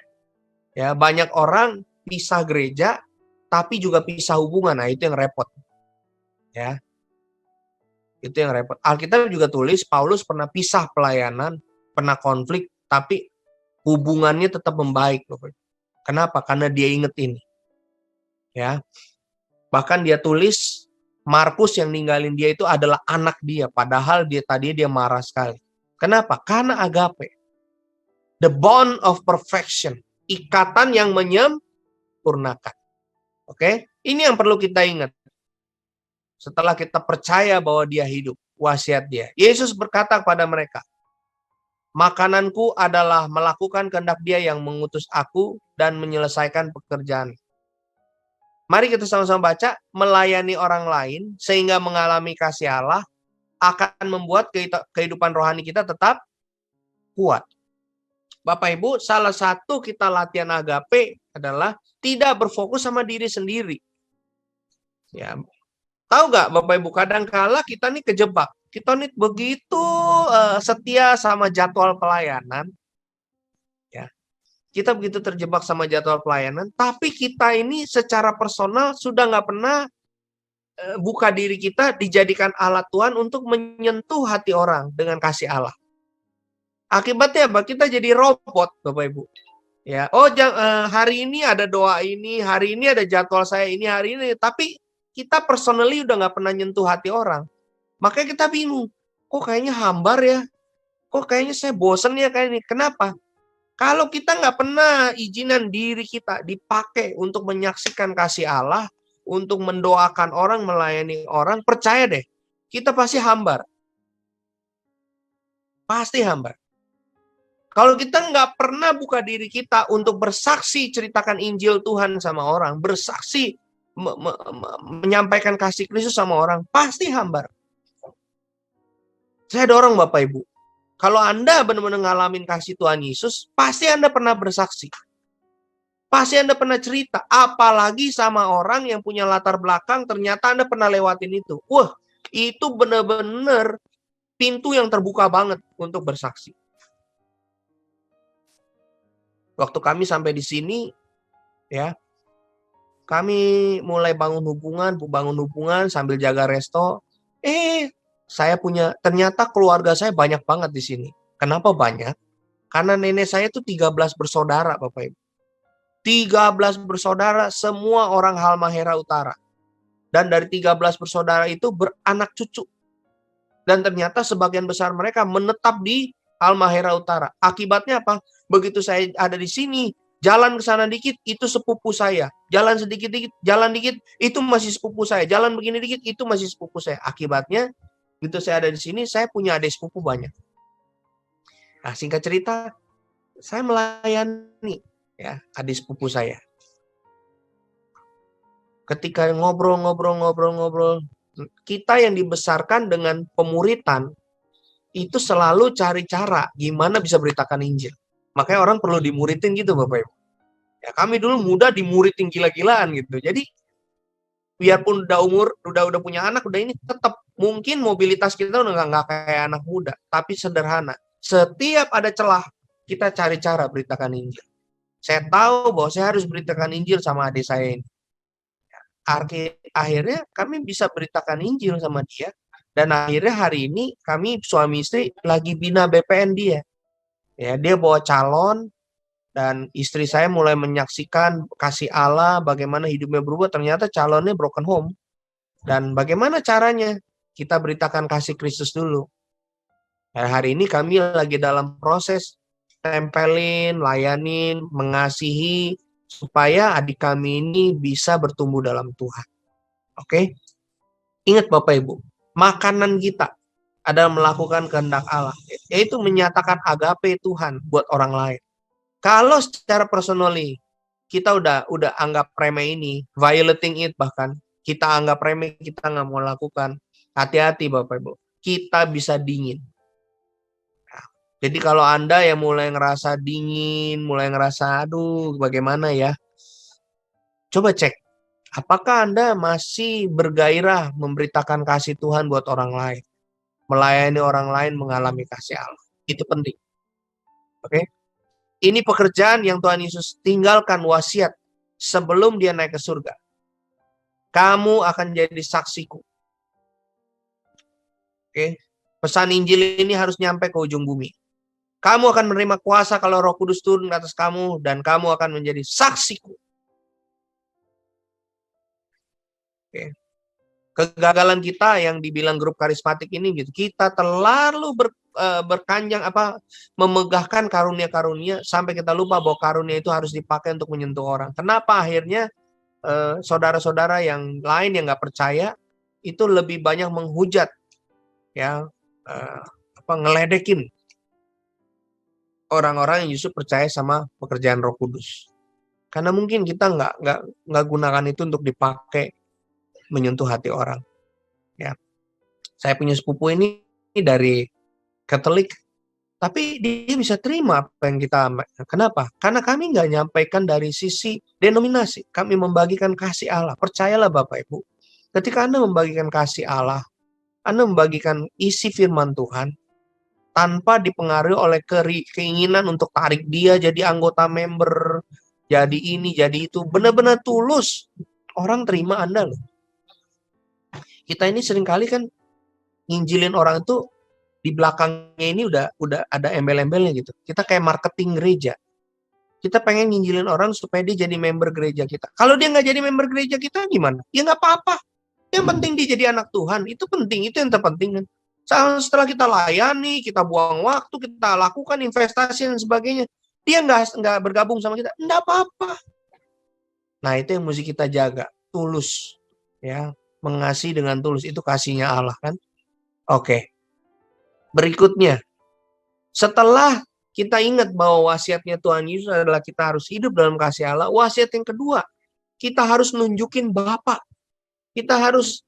Ya, banyak orang pisah gereja, tapi juga pisah hubungan. Nah, itu yang repot. Ya, itu yang repot. Alkitab juga tulis, Paulus pernah pisah pelayanan, pernah konflik, tapi hubungannya tetap membaik, Bapak. Kenapa? Karena dia inget ini. Ya. Bahkan dia tulis Markus yang ninggalin dia itu adalah anak dia, padahal tadi dia marah sekali. Kenapa? Karena agape. The bond of perfection, ikatan yang menyempurnakan. Oke? Ini yang perlu kita ingat. Setelah kita percaya bahwa dia hidup, wasiat dia. Yesus berkata kepada mereka, makananku adalah melakukan kehendak dia yang mengutus aku dan menyelesaikan pekerjaan. Mari kita sama-sama baca, melayani orang lain sehingga mengalami kasih Allah akan membuat kehidupan rohani kita tetap kuat. Bapak Ibu, salah satu kita latihan agape adalah tidak berfokus sama diri sendiri. Ya, tahu nggak Bapak Ibu, kadang-kala kita nih kejebak. Kita nih begitu setia sama jadwal pelayanan. Ya, kita begitu terjebak sama jadwal pelayanan, tapi kita ini secara personal sudah nggak pernah buka diri kita dijadikan alat Tuhan untuk menyentuh hati orang dengan kasih Allah. Akibatnya apa? Kita jadi robot, Bapak Ibu. Ya, hari ini ada doa ini, hari ini ada jadwal saya ini, hari ini, tapi kita personally udah nggak pernah nyentuh hati orang. Makanya kita bingung, kok kayaknya hambar ya, kok kayaknya saya bosen ya kayak ini. Kenapa? Kalau kita nggak pernah izinan diri kita dipakai untuk menyaksikan kasih Allah, untuk mendoakan orang, melayani orang, percaya deh, kita pasti hambar. Pasti hambar. Kalau kita nggak pernah buka diri kita untuk bersaksi, ceritakan Injil Tuhan sama orang, bersaksi, menyampaikan kasih Kristus sama orang, pasti hambar. Saya dorong Bapak Ibu, kalau Anda benar-benar ngalamin kasih Tuhan Yesus, pasti Anda pernah bersaksi. Pasti Anda pernah cerita, apalagi sama orang yang punya latar belakang, ternyata Anda pernah lewatin itu. Wah, itu benar-benar pintu yang terbuka banget untuk bersaksi. Waktu kami sampai di sini, ya, kami mulai bangun hubungan sambil jaga resto. Ternyata keluarga saya banyak banget di sini. Kenapa banyak? Karena nenek saya itu 13 bersaudara, Bapak Ibu. 13 bersaudara, semua orang Halmahera Utara. Dan dari 13 bersaudara itu beranak cucu. Dan ternyata sebagian besar mereka menetap di Halmahera Utara. Akibatnya apa? Begitu saya ada di sini, jalan ke sana dikit, itu sepupu saya. Jalan sedikit-dikit, jalan dikit, itu masih sepupu saya. Jalan begini dikit, itu masih sepupu saya. Akibatnya, begitu saya ada di sini, saya punya adik sepupu banyak. Nah, singkat cerita, saya melayani ya adik sepupu saya. Ketika ngobrol, kita yang dibesarkan dengan pemuritan, itu selalu cari cara gimana bisa beritakan Injil. Makanya orang perlu dimuritin gitu Bapak Ibu. Ya, kami dulu muda dimuritin gila-gilaan gitu. Jadi biarpun udah punya anak, udah ini tetap mungkin mobilitas kita udah nggak kayak anak muda, tapi sederhana. Setiap ada celah, kita cari cara beritakan Injil. Saya tahu bahwa saya harus beritakan Injil sama adik saya ini. Akhirnya kami bisa beritakan Injil sama dia. Dan akhirnya hari ini kami suami istri lagi bina BPN dia. Ya, dia bawa calon dan istri saya mulai menyaksikan kasih Allah, bagaimana hidupnya berubah. Ternyata calonnya broken home. Dan bagaimana caranya? Kita beritakan kasih Kristus dulu. Dan hari ini kami lagi dalam proses tempelin, layanin, mengasihi, supaya adik kami ini bisa bertumbuh dalam Tuhan. Oke? Ingat Bapak Ibu, makanan kita adalah melakukan kehendak Allah, yaitu menyatakan agape Tuhan buat orang lain. Kalau secara personally kita udah anggap remeh ini, violating it bahkan, kita anggap remeh, kita nggak mau lakukan, hati-hati Bapak Ibu, kita bisa dingin. Nah, jadi kalau Anda yang mulai ngerasa dingin, mulai ngerasa aduh bagaimana ya, coba cek, apakah Anda masih bergairah memberitakan kasih Tuhan buat orang lain, melayani orang lain mengalami kasih Allah. Itu penting. Oke? Ini pekerjaan yang Tuhan Yesus tinggalkan wasiat sebelum dia naik ke surga. Kamu akan jadi saksiku. Oke? Pesan Injil ini harus nyampe ke ujung bumi. Kamu akan menerima kuasa kalau Roh Kudus turun ke atas kamu dan kamu akan menjadi saksiku. Oke. Kegagalan kita yang dibilang grup karismatik ini gitu, kita terlalu berkanjang memegahkan karunia-karunia sampai kita lupa bahwa karunia itu harus dipakai untuk menyentuh orang. Kenapa akhirnya saudara-saudara yang lain yang nggak percaya itu lebih banyak menghujat, ya, ngeledekin orang-orang yang justru percaya sama pekerjaan Roh Kudus. Karena mungkin kita nggak gunakan itu untuk dipakai menyentuh hati orang. Ya, saya punya sepupu ini dari Katolik, tapi dia bisa terima apa yang kita. Kenapa? Karena kami nggak nyampaikan dari sisi denominasi. Kami membagikan kasih Allah. Percayalah Bapak Ibu, ketika Anda membagikan kasih Allah, Anda membagikan isi firman Tuhan tanpa dipengaruhi oleh keinginan untuk tarik dia jadi anggota member, jadi ini, jadi itu. Benar-benar tulus. Orang terima Anda loh. Kita ini seringkali kan nginjilin orang itu di belakangnya ini udah ada embel-embelnya gitu. Kita kayak marketing gereja. Kita pengen nginjilin orang supaya dia jadi member gereja kita. Kalau dia nggak jadi member gereja kita gimana? Ya nggak apa-apa. Yang penting dia jadi anak Tuhan. Itu penting, itu yang terpenting kan. Setelah kita layani, kita buang waktu, kita lakukan investasi dan sebagainya, dia nggak bergabung sama kita, nggak apa-apa. Nah itu yang mesti kita jaga, tulus, ya, mengasihi dengan tulus, itu kasihnya Allah kan. Oke. Berikutnya, setelah kita ingat bahwa wasiatnya Tuhan Yesus adalah kita harus hidup dalam kasih Allah, wasiat yang kedua, kita harus nunjukin Bapa. Kita harus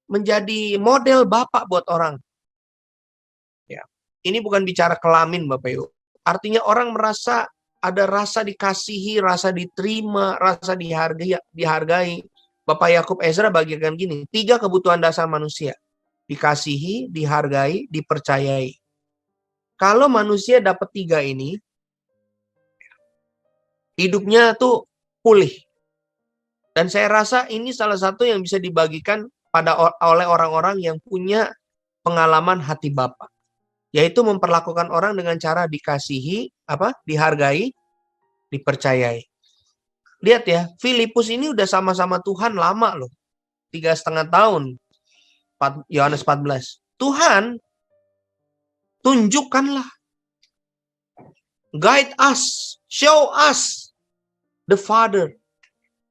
menjadi model Bapak buat orang. Ya. Ini bukan bicara kelamin Bapak Ibu. Artinya orang merasa ada rasa dikasihi, rasa diterima, rasa dihargai. Bapak Yakub Ezra bagikan gini, 3 kebutuhan dasar manusia. Dikasihi, dihargai, dipercayai. Kalau manusia dapat 3 ini, hidupnya tuh pulih. Dan saya rasa ini salah satu yang bisa dibagikan oleh orang-orang yang punya pengalaman hati Bapa. Yaitu memperlakukan orang dengan cara dikasihi, dihargai, dipercayai. Lihat ya, Filipus ini udah sama-sama Tuhan lama loh. 3,5 tahun. Yohanes 14. Tuhan, tunjukkanlah. Guide us. Show us the Father.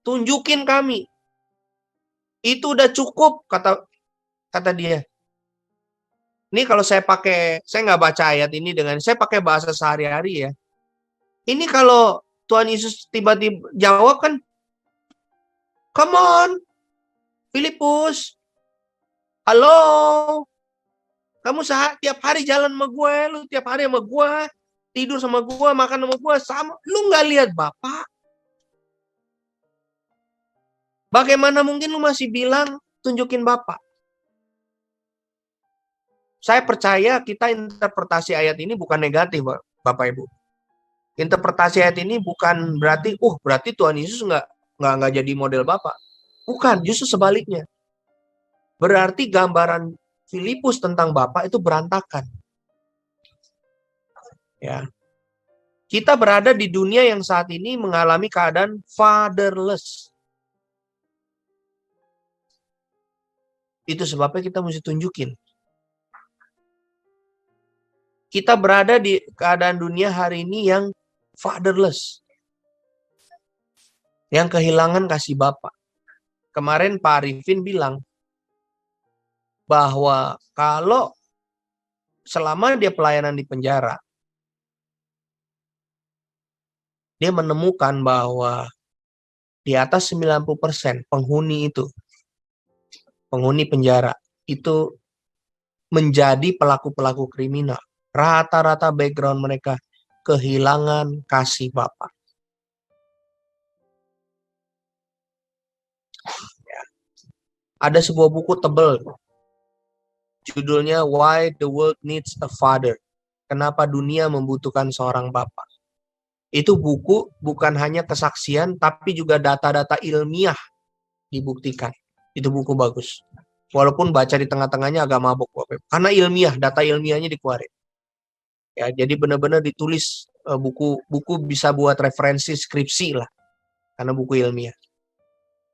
Tunjukin kami. Itu udah cukup, kata dia. Ini kalau saya nggak baca ayat ini saya pakai bahasa sehari-hari ya. Ini kalau Tuhan Yesus tiba-tiba jawab kan, come on, Filipus, halo, kamu tiap hari jalan sama gue, lu tiap hari sama gue, tidur sama gue, makan sama gue, lu nggak lihat Bapak? Bagaimana mungkin lu masih bilang tunjukin Bapak? Saya percaya kita interpretasi ayat ini bukan negatif, Bapak Ibu. Interpretasi ayat ini bukan berarti, berarti Tuhan Yesus nggak jadi model Bapak. Bukan, justru sebaliknya. Berarti gambaran Filipus tentang Bapak itu berantakan. Ya. Kita berada di dunia yang saat ini mengalami keadaan fatherless. Itu sebabnya kita mesti tunjukin. Kita berada di keadaan dunia hari ini yang fatherless. Yang kehilangan kasih Bapa. Kemarin Pak Arifin bilang bahwa kalau selama dia pelayanan di penjara, dia menemukan bahwa di atas 90% penghuni penjara itu menjadi pelaku-pelaku kriminal. Rata-rata background mereka kehilangan kasih Bapa. Ada sebuah buku tebal, judulnya Why the World Needs a Father. Kenapa dunia membutuhkan seorang Bapa. Itu buku bukan hanya kesaksian, tapi juga data-data ilmiah dibuktikan. Itu buku bagus. Walaupun baca di tengah-tengahnya agak mabuk, karena ilmiah, data ilmiahnya dikeluarin. Ya, jadi benar-benar ditulis buku bisa buat referensi skripsi lah, karena buku ilmiah.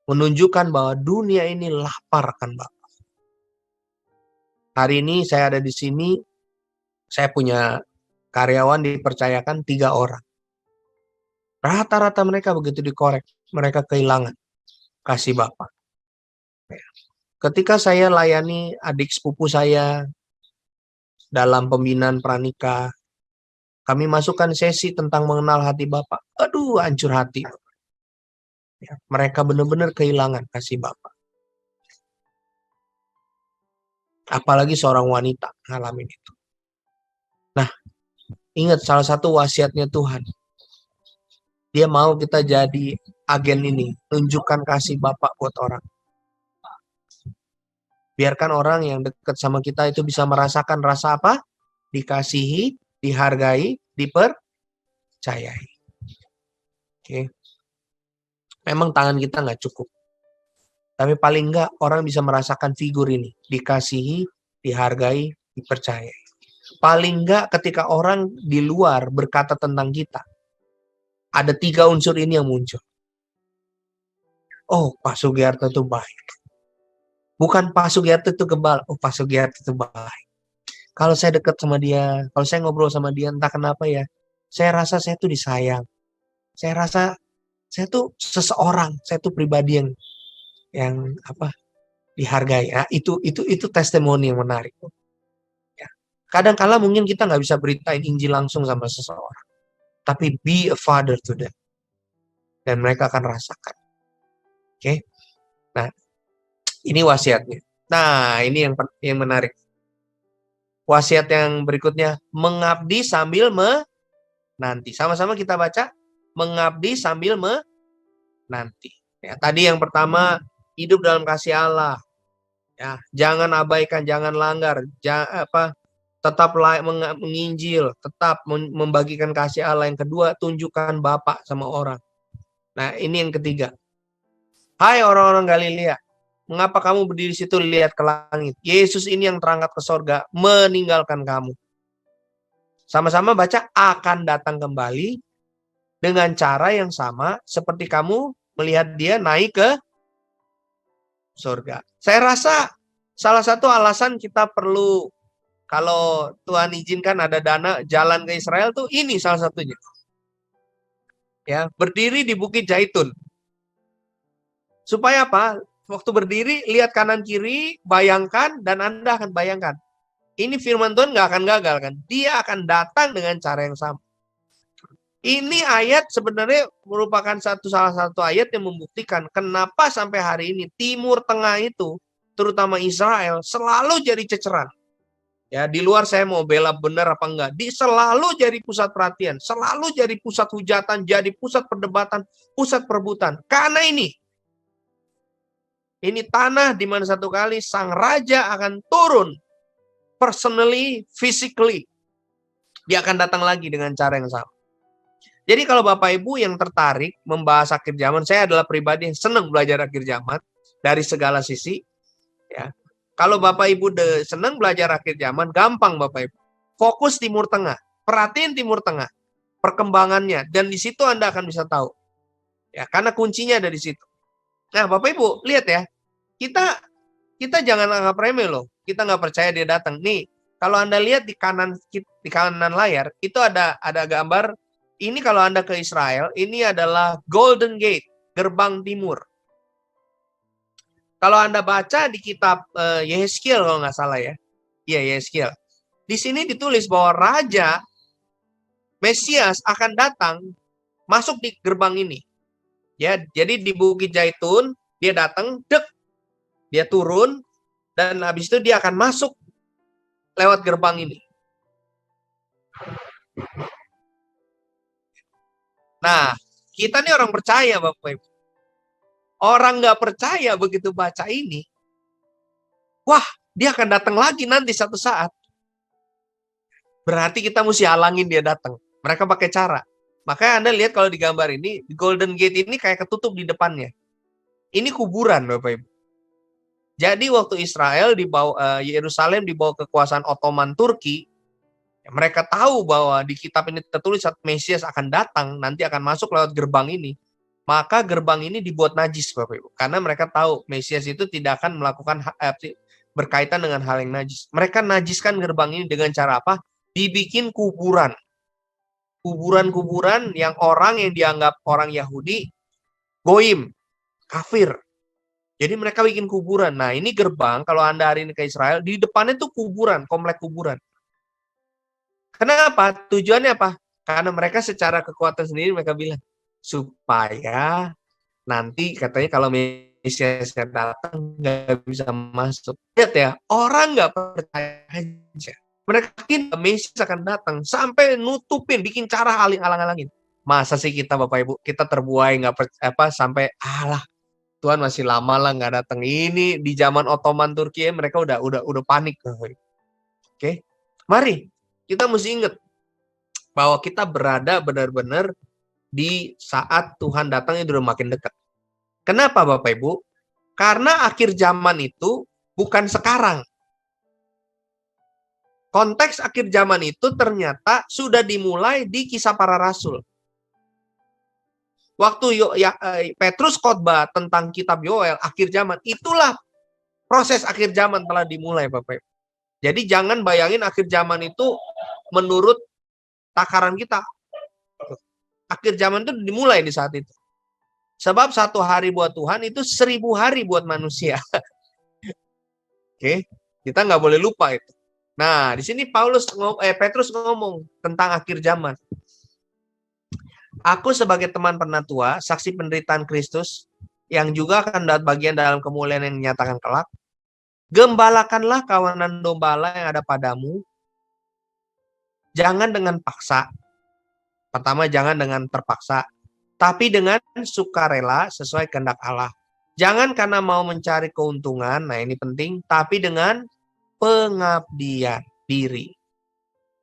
Menunjukkan bahwa dunia ini lapar akan Bapa. Hari ini saya ada di sini, saya punya karyawan dipercayakan 3 orang. Rata-rata mereka begitu dikorek. mereka kehilangan kasih Bapa. Ketika saya layani adik sepupu saya dalam pembinaan pranikah, kami masukkan sesi tentang mengenal hati Bapa. Aduh, hancur hati. Ya, mereka benar-benar kehilangan kasih Bapa. Apalagi seorang wanita ngalamin itu. Nah, ingat salah satu wasiatnya Tuhan. Dia mau kita jadi agen ini, tunjukkan kasih Bapa buat orang. Biarkan orang yang dekat sama kita itu bisa merasakan rasa apa? Dikasihi, dihargai, dipercayai. Oke. Memang tangan kita nggak cukup. Tapi paling nggak orang bisa merasakan figur ini. Dikasihi, dihargai, dipercayai. Paling nggak ketika orang di luar berkata tentang kita. Ada 3 unsur ini yang muncul. Oh, Pak Sugiarto itu baik. Bukan Pak Sugiarto itu kebal. Oh, Pak Sugiarto itu baik. Kalau saya dekat sama dia, kalau saya ngobrol sama dia, entah kenapa ya, saya rasa saya tuh disayang. Saya rasa saya tuh seseorang, saya tuh pribadi yang dihargai. Nah, itu testimoni yang menarik. Ya. Kadang-kala mungkin kita nggak bisa beritain Injil langsung sama seseorang, tapi be a father to them, dan mereka akan rasakan. Oke. Nah, ini wasiatnya. Nah, ini yang menarik. Wasiat yang berikutnya, mengabdi sambil menanti. Sama-sama kita baca, mengabdi sambil menanti. Ya, tadi yang pertama, hidup dalam kasih Allah. Ya, jangan abaikan, jangan langgar, tetap menginjil, tetap membagikan kasih Allah. Yang kedua, tunjukkan Bapa sama orang. Nah, ini yang ketiga. Hai orang-orang Galilea, mengapa kamu berdiri situ lihat ke langit? Yesus ini yang terangkat ke sorga, meninggalkan kamu. Sama-sama baca, akan datang kembali dengan cara yang sama seperti kamu melihat dia naik ke surga. Saya rasa salah satu alasan kita perlu, kalau Tuhan izinkan ada dana jalan ke Israel tuh ini salah satunya. Ya, berdiri di Bukit Zaitun. Supaya apa? Waktu berdiri, lihat kanan kiri, bayangkan, dan Anda akan bayangkan. Ini firman Tuhan nggak akan gagal kan? Dia akan datang dengan cara yang sama. Ini ayat sebenarnya merupakan salah satu ayat yang membuktikan kenapa sampai hari ini Timur Tengah itu, terutama Israel, selalu jadi ceceran. Ya, di luar saya mau bela benar apa enggak, selalu jadi pusat perhatian, selalu jadi pusat hujatan, jadi pusat perdebatan, pusat perebutan. Karena ini tanah di mana satu kali sang raja akan turun personally, physically. Dia akan datang lagi dengan cara yang sama. Jadi kalau Bapak Ibu yang tertarik membahas akhir zaman, saya adalah pribadi yang senang belajar akhir zaman dari segala sisi. Ya. Kalau Bapak Ibu senang belajar akhir zaman, gampang Bapak Ibu. Fokus Timur Tengah, perhatiin Timur Tengah, perkembangannya, dan di situ Anda akan bisa tahu. Ya, karena kuncinya ada di situ. Nah, Bapak Ibu, lihat ya. Kita jangan anggap remeh loh. Kita nggak percaya dia datang. Nih, kalau Anda lihat di kanan layar, itu ada gambar. Ini kalau Anda ke Israel, ini adalah Golden Gate, gerbang timur. Kalau Anda baca di kitab Yehezkiel kalau nggak salah ya. Iya, Yehezkiel. Di sini ditulis bahwa Raja Mesias akan datang masuk di gerbang ini. Ya, jadi di Bukit Zaitun dia datang, dia turun, dan habis itu dia akan masuk lewat gerbang ini. Nah, kita nih orang percaya Bapak Ibu. Orang nggak percaya begitu baca ini, wah, dia akan datang lagi nanti satu saat. Berarti kita mesti halangin dia datang. Mereka pakai cara. Makanya Anda lihat kalau di gambar ini, di Golden Gate ini kayak ketutup di depannya. Ini kuburan Bapak Ibu. Jadi waktu Israel Yerusalem dibawa kekuasaan Ottoman Turki, mereka tahu bahwa di kitab ini tertulis saat Mesias akan datang, nanti akan masuk lewat gerbang ini. Maka gerbang ini dibuat najis Bapak Ibu. Karena mereka tahu Mesias itu tidak akan melakukan berkaitan dengan hal yang najis. Mereka najiskan gerbang ini dengan cara apa? Dibikin kuburan. Kuburan-kuburan yang dianggap orang Yahudi goim, kafir. Jadi mereka bikin kuburan. Nah, ini gerbang kalau Anda hari ini ke Israel, di depannya tuh kuburan, komplek kuburan. Kenapa? Tujuannya apa? Karena mereka secara kekuatan sendiri mereka bilang supaya nanti katanya kalau Mesias datang nggak bisa masuk. Lihat ya, orang nggak percaya aja. Mereka yakin Mesias akan datang sampai nutupin, bikin cara alang-alangin. Masa sih kita Bapak Ibu, kita terbuai nggak sampai alah Tuhan masih lama lah nggak datang. Ini di zaman Ottoman Turki mereka udah panik. Oke, mari kita mesti ingat bahwa kita berada benar-benar di saat Tuhan datang itu udah makin dekat. Kenapa Bapak Ibu? Karena akhir zaman itu bukan sekarang. Konteks akhir zaman itu ternyata sudah dimulai di Kisah Para Rasul. Waktu Petrus khotbah tentang kitab Yoel, akhir zaman, itulah proses akhir zaman telah dimulai Bapak Ibu. Jadi jangan bayangin akhir zaman itu menurut takaran kita. Akhir zaman itu dimulai di saat itu. Sebab 1 hari buat Tuhan itu 1000 hari buat manusia. Oke, kita nggak boleh lupa itu. Nah, di sini Petrus ngomong tentang akhir zaman. Aku sebagai teman penatua, saksi penderitaan Kristus, yang juga akan dapat bagian dalam kemuliaan yang dinyatakan kelak, gembalakanlah kawanan domba Allah yang ada padamu, jangan dengan paksa. Pertama, jangan dengan terpaksa, tapi dengan sukarela sesuai kehendak Allah. Jangan karena mau mencari keuntungan, nah ini penting, tapi dengan pengabdian diri.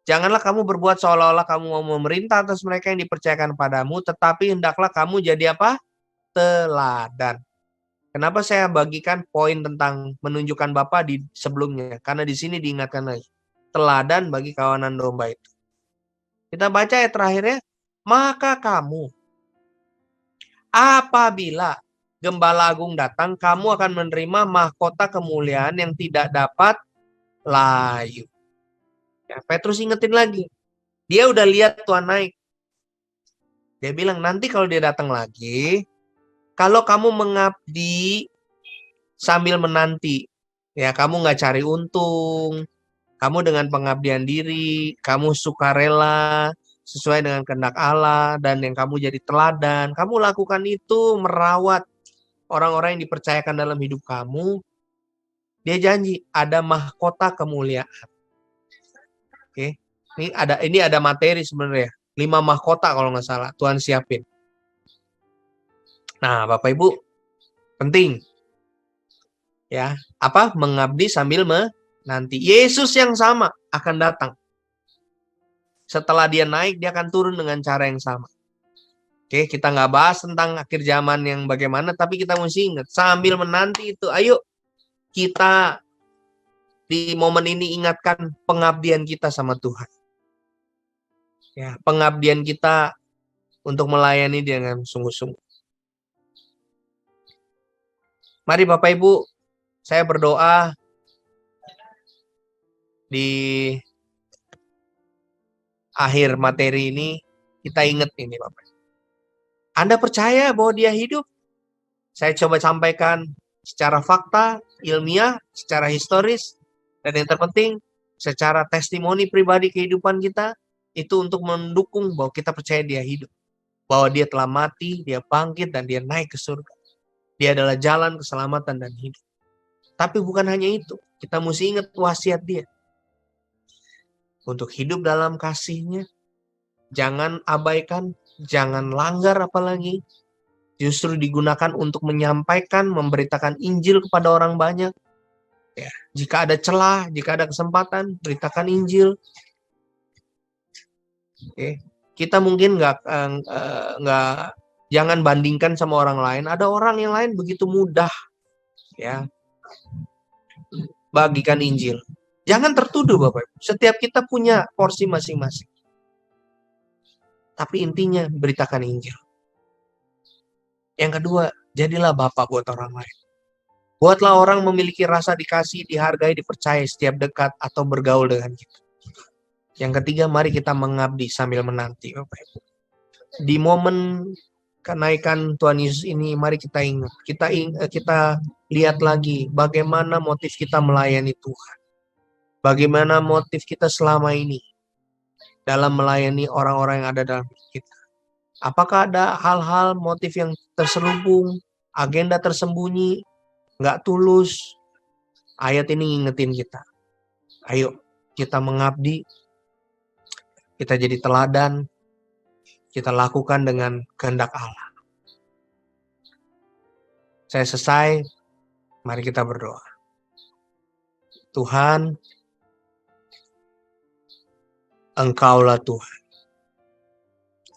Janganlah kamu berbuat seolah-olah kamu mau memerintah atas mereka yang dipercayakan padamu, tetapi hendaklah kamu jadi apa? Teladan. Kenapa saya bagikan poin tentang menunjukkan Bapa di sebelumnya? Karena di sini diingatkan lagi. Teladan bagi kawanan domba itu. Kita baca ayat terakhirnya. Maka kamu, apabila Gembala Agung datang, kamu akan menerima mahkota kemuliaan yang tidak dapat layu. Ya, Petrus ingetin lagi. Dia udah lihat Tuhan naik. Dia bilang, nanti kalau dia datang lagi, kalau kamu mengabdi sambil menanti, ya kamu nggak cari untung, kamu dengan pengabdian diri, kamu sukarela, sesuai dengan kehendak Allah, dan yang kamu jadi teladan, kamu lakukan itu merawat orang-orang yang dipercayakan dalam hidup kamu, dia janji ada mahkota kemuliaan. Oke, ini ada materi sebenarnya, 5 mahkota kalau nggak salah Tuhan siapin. Nah, Bapak Ibu, penting ya, mengabdi sambil menanti. Yesus yang sama akan datang. Setelah dia naik, dia akan turun dengan cara yang sama. Oke, kita nggak bahas tentang akhir zaman yang bagaimana, tapi kita mesti ingat, sambil menanti itu, ayo kita di momen ini ingatkan pengabdian kita sama Tuhan. Ya, pengabdian kita untuk melayani dengan sungguh-sungguh. Mari Bapak Ibu, saya berdoa di akhir materi ini, kita ingat ini Bapak. Anda percaya bahwa dia hidup? Saya coba sampaikan secara fakta, ilmiah, secara historis, dan yang terpenting, secara testimoni pribadi kehidupan kita, itu untuk mendukung bahwa kita percaya dia hidup. Bahwa dia telah mati, dia bangkit, dan dia naik ke surga. Dia adalah jalan keselamatan dan hidup. Tapi bukan hanya itu, kita mesti ingat wasiat dia. Untuk hidup dalam kasih-Nya, jangan abaikan, jangan langgar apalagi. Justru digunakan untuk menyampaikan, memberitakan Injil kepada orang banyak. Ya, jika ada celah, jika ada kesempatan, beritakan Injil. Oke. Kita mungkin jangan bandingkan sama orang lain. Ada orang yang lain begitu mudah, ya, bagikan Injil. Jangan tertuduh Bapak. Setiap kita punya porsi masing-masing. Tapi intinya beritakan Injil. Yang kedua, jadilah Bapak buat orang lain. Buatlah orang memiliki rasa dikasih, dihargai, dipercaya setiap dekat atau bergaul dengan kita. Yang ketiga, mari kita mengabdi sambil menanti Bapak Ibu. Di momen kenaikan Tuhan Yesus ini, mari kita ingat, kita lihat lagi bagaimana motif kita melayani Tuhan. Bagaimana motif kita selama ini dalam melayani orang-orang yang ada dalam hidup kita. Apakah ada hal-hal motif yang terselubung, agenda tersembunyi, nggak tulus? Ayat ini ngingetin kita. Ayo kita mengabdi, kita jadi teladan, kita lakukan dengan kehendak Allah. Saya selesai, mari kita berdoa. Tuhan, Engkaulah Tuhan.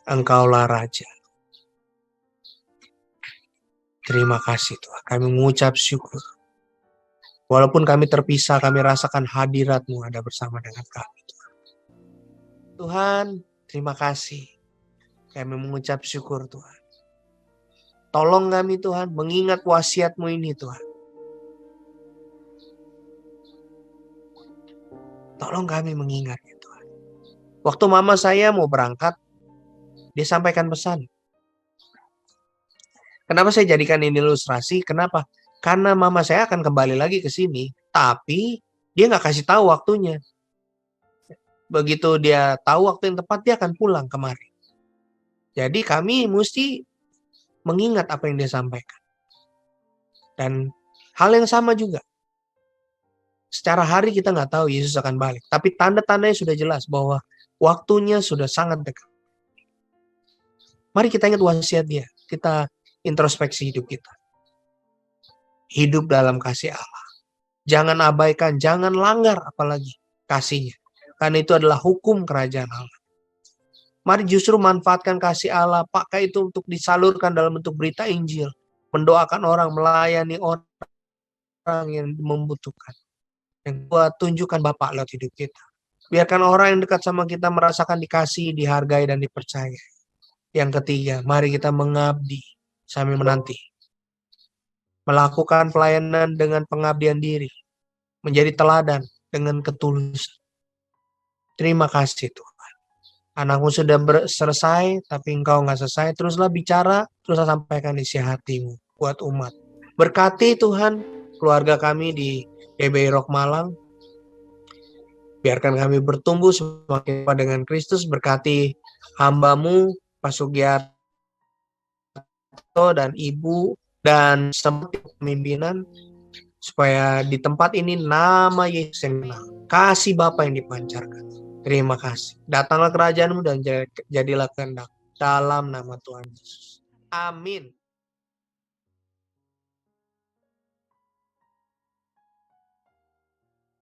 Engkaulah Raja. Terima kasih Tuhan. Kami mengucap syukur. Walaupun kami terpisah, kami rasakan hadirat-Mu ada bersama dengan kami. Tuhan, terima kasih. Kami mengucap syukur Tuhan. Tolong kami Tuhan, mengingat wasiat-Mu ini Tuhan. Tolong kami mengingatnya Tuhan. Waktu mama saya mau berangkat, dia sampaikan pesan. Kenapa saya jadikan ini ilustrasi? Kenapa? Karena mama saya akan kembali lagi ke sini, tapi dia nggak kasih tahu waktunya. Begitu dia tahu waktu yang tepat, dia akan pulang kemari. Jadi kami mesti mengingat apa yang dia sampaikan. Dan hal yang sama juga. Secara hari kita nggak tahu Yesus akan balik. Tapi tanda-tandanya sudah jelas bahwa waktunya sudah sangat dekat. Mari kita ingat wasiat dia. Kita introspeksi hidup kita. Hidup dalam kasih Allah. Jangan abaikan, jangan langgar apalagi kasihnya. Karena itu adalah hukum kerajaan Allah. Mari justru manfaatkan kasih Allah, pakai itu untuk disalurkan dalam bentuk berita Injil. Mendoakan orang, melayani orang yang membutuhkan. Yang buat tunjukkan Bapak lewat hidup kita. Biarkan orang yang dekat sama kita merasakan dikasihi, dihargai, dan dipercaya. Yang ketiga, mari kita mengabdi sambil menanti. Melakukan pelayanan dengan pengabdian diri. Menjadi teladan dengan ketulusan. Terima kasih Tuhan. Anakmu sudah selesai, tapi engkau nggak selesai. Teruslah bicara, teruslah sampaikan isi hatimu buat umat. Berkati Tuhan keluarga kami di GBI Rock Malang. Biarkan kami bertumbuh semakin pada dengan Kristus. Berkati hamba-Mu, Pak Sugiarto dan Ibu, dan semua pimpinan. Supaya di tempat ini nama Yesus yang menang. Kasih Bapa yang dipancarkan. Terima kasih. Datanglah kerajaan-Mu dan jadilah kehendak dalam nama Tuhan Yesus. Amin.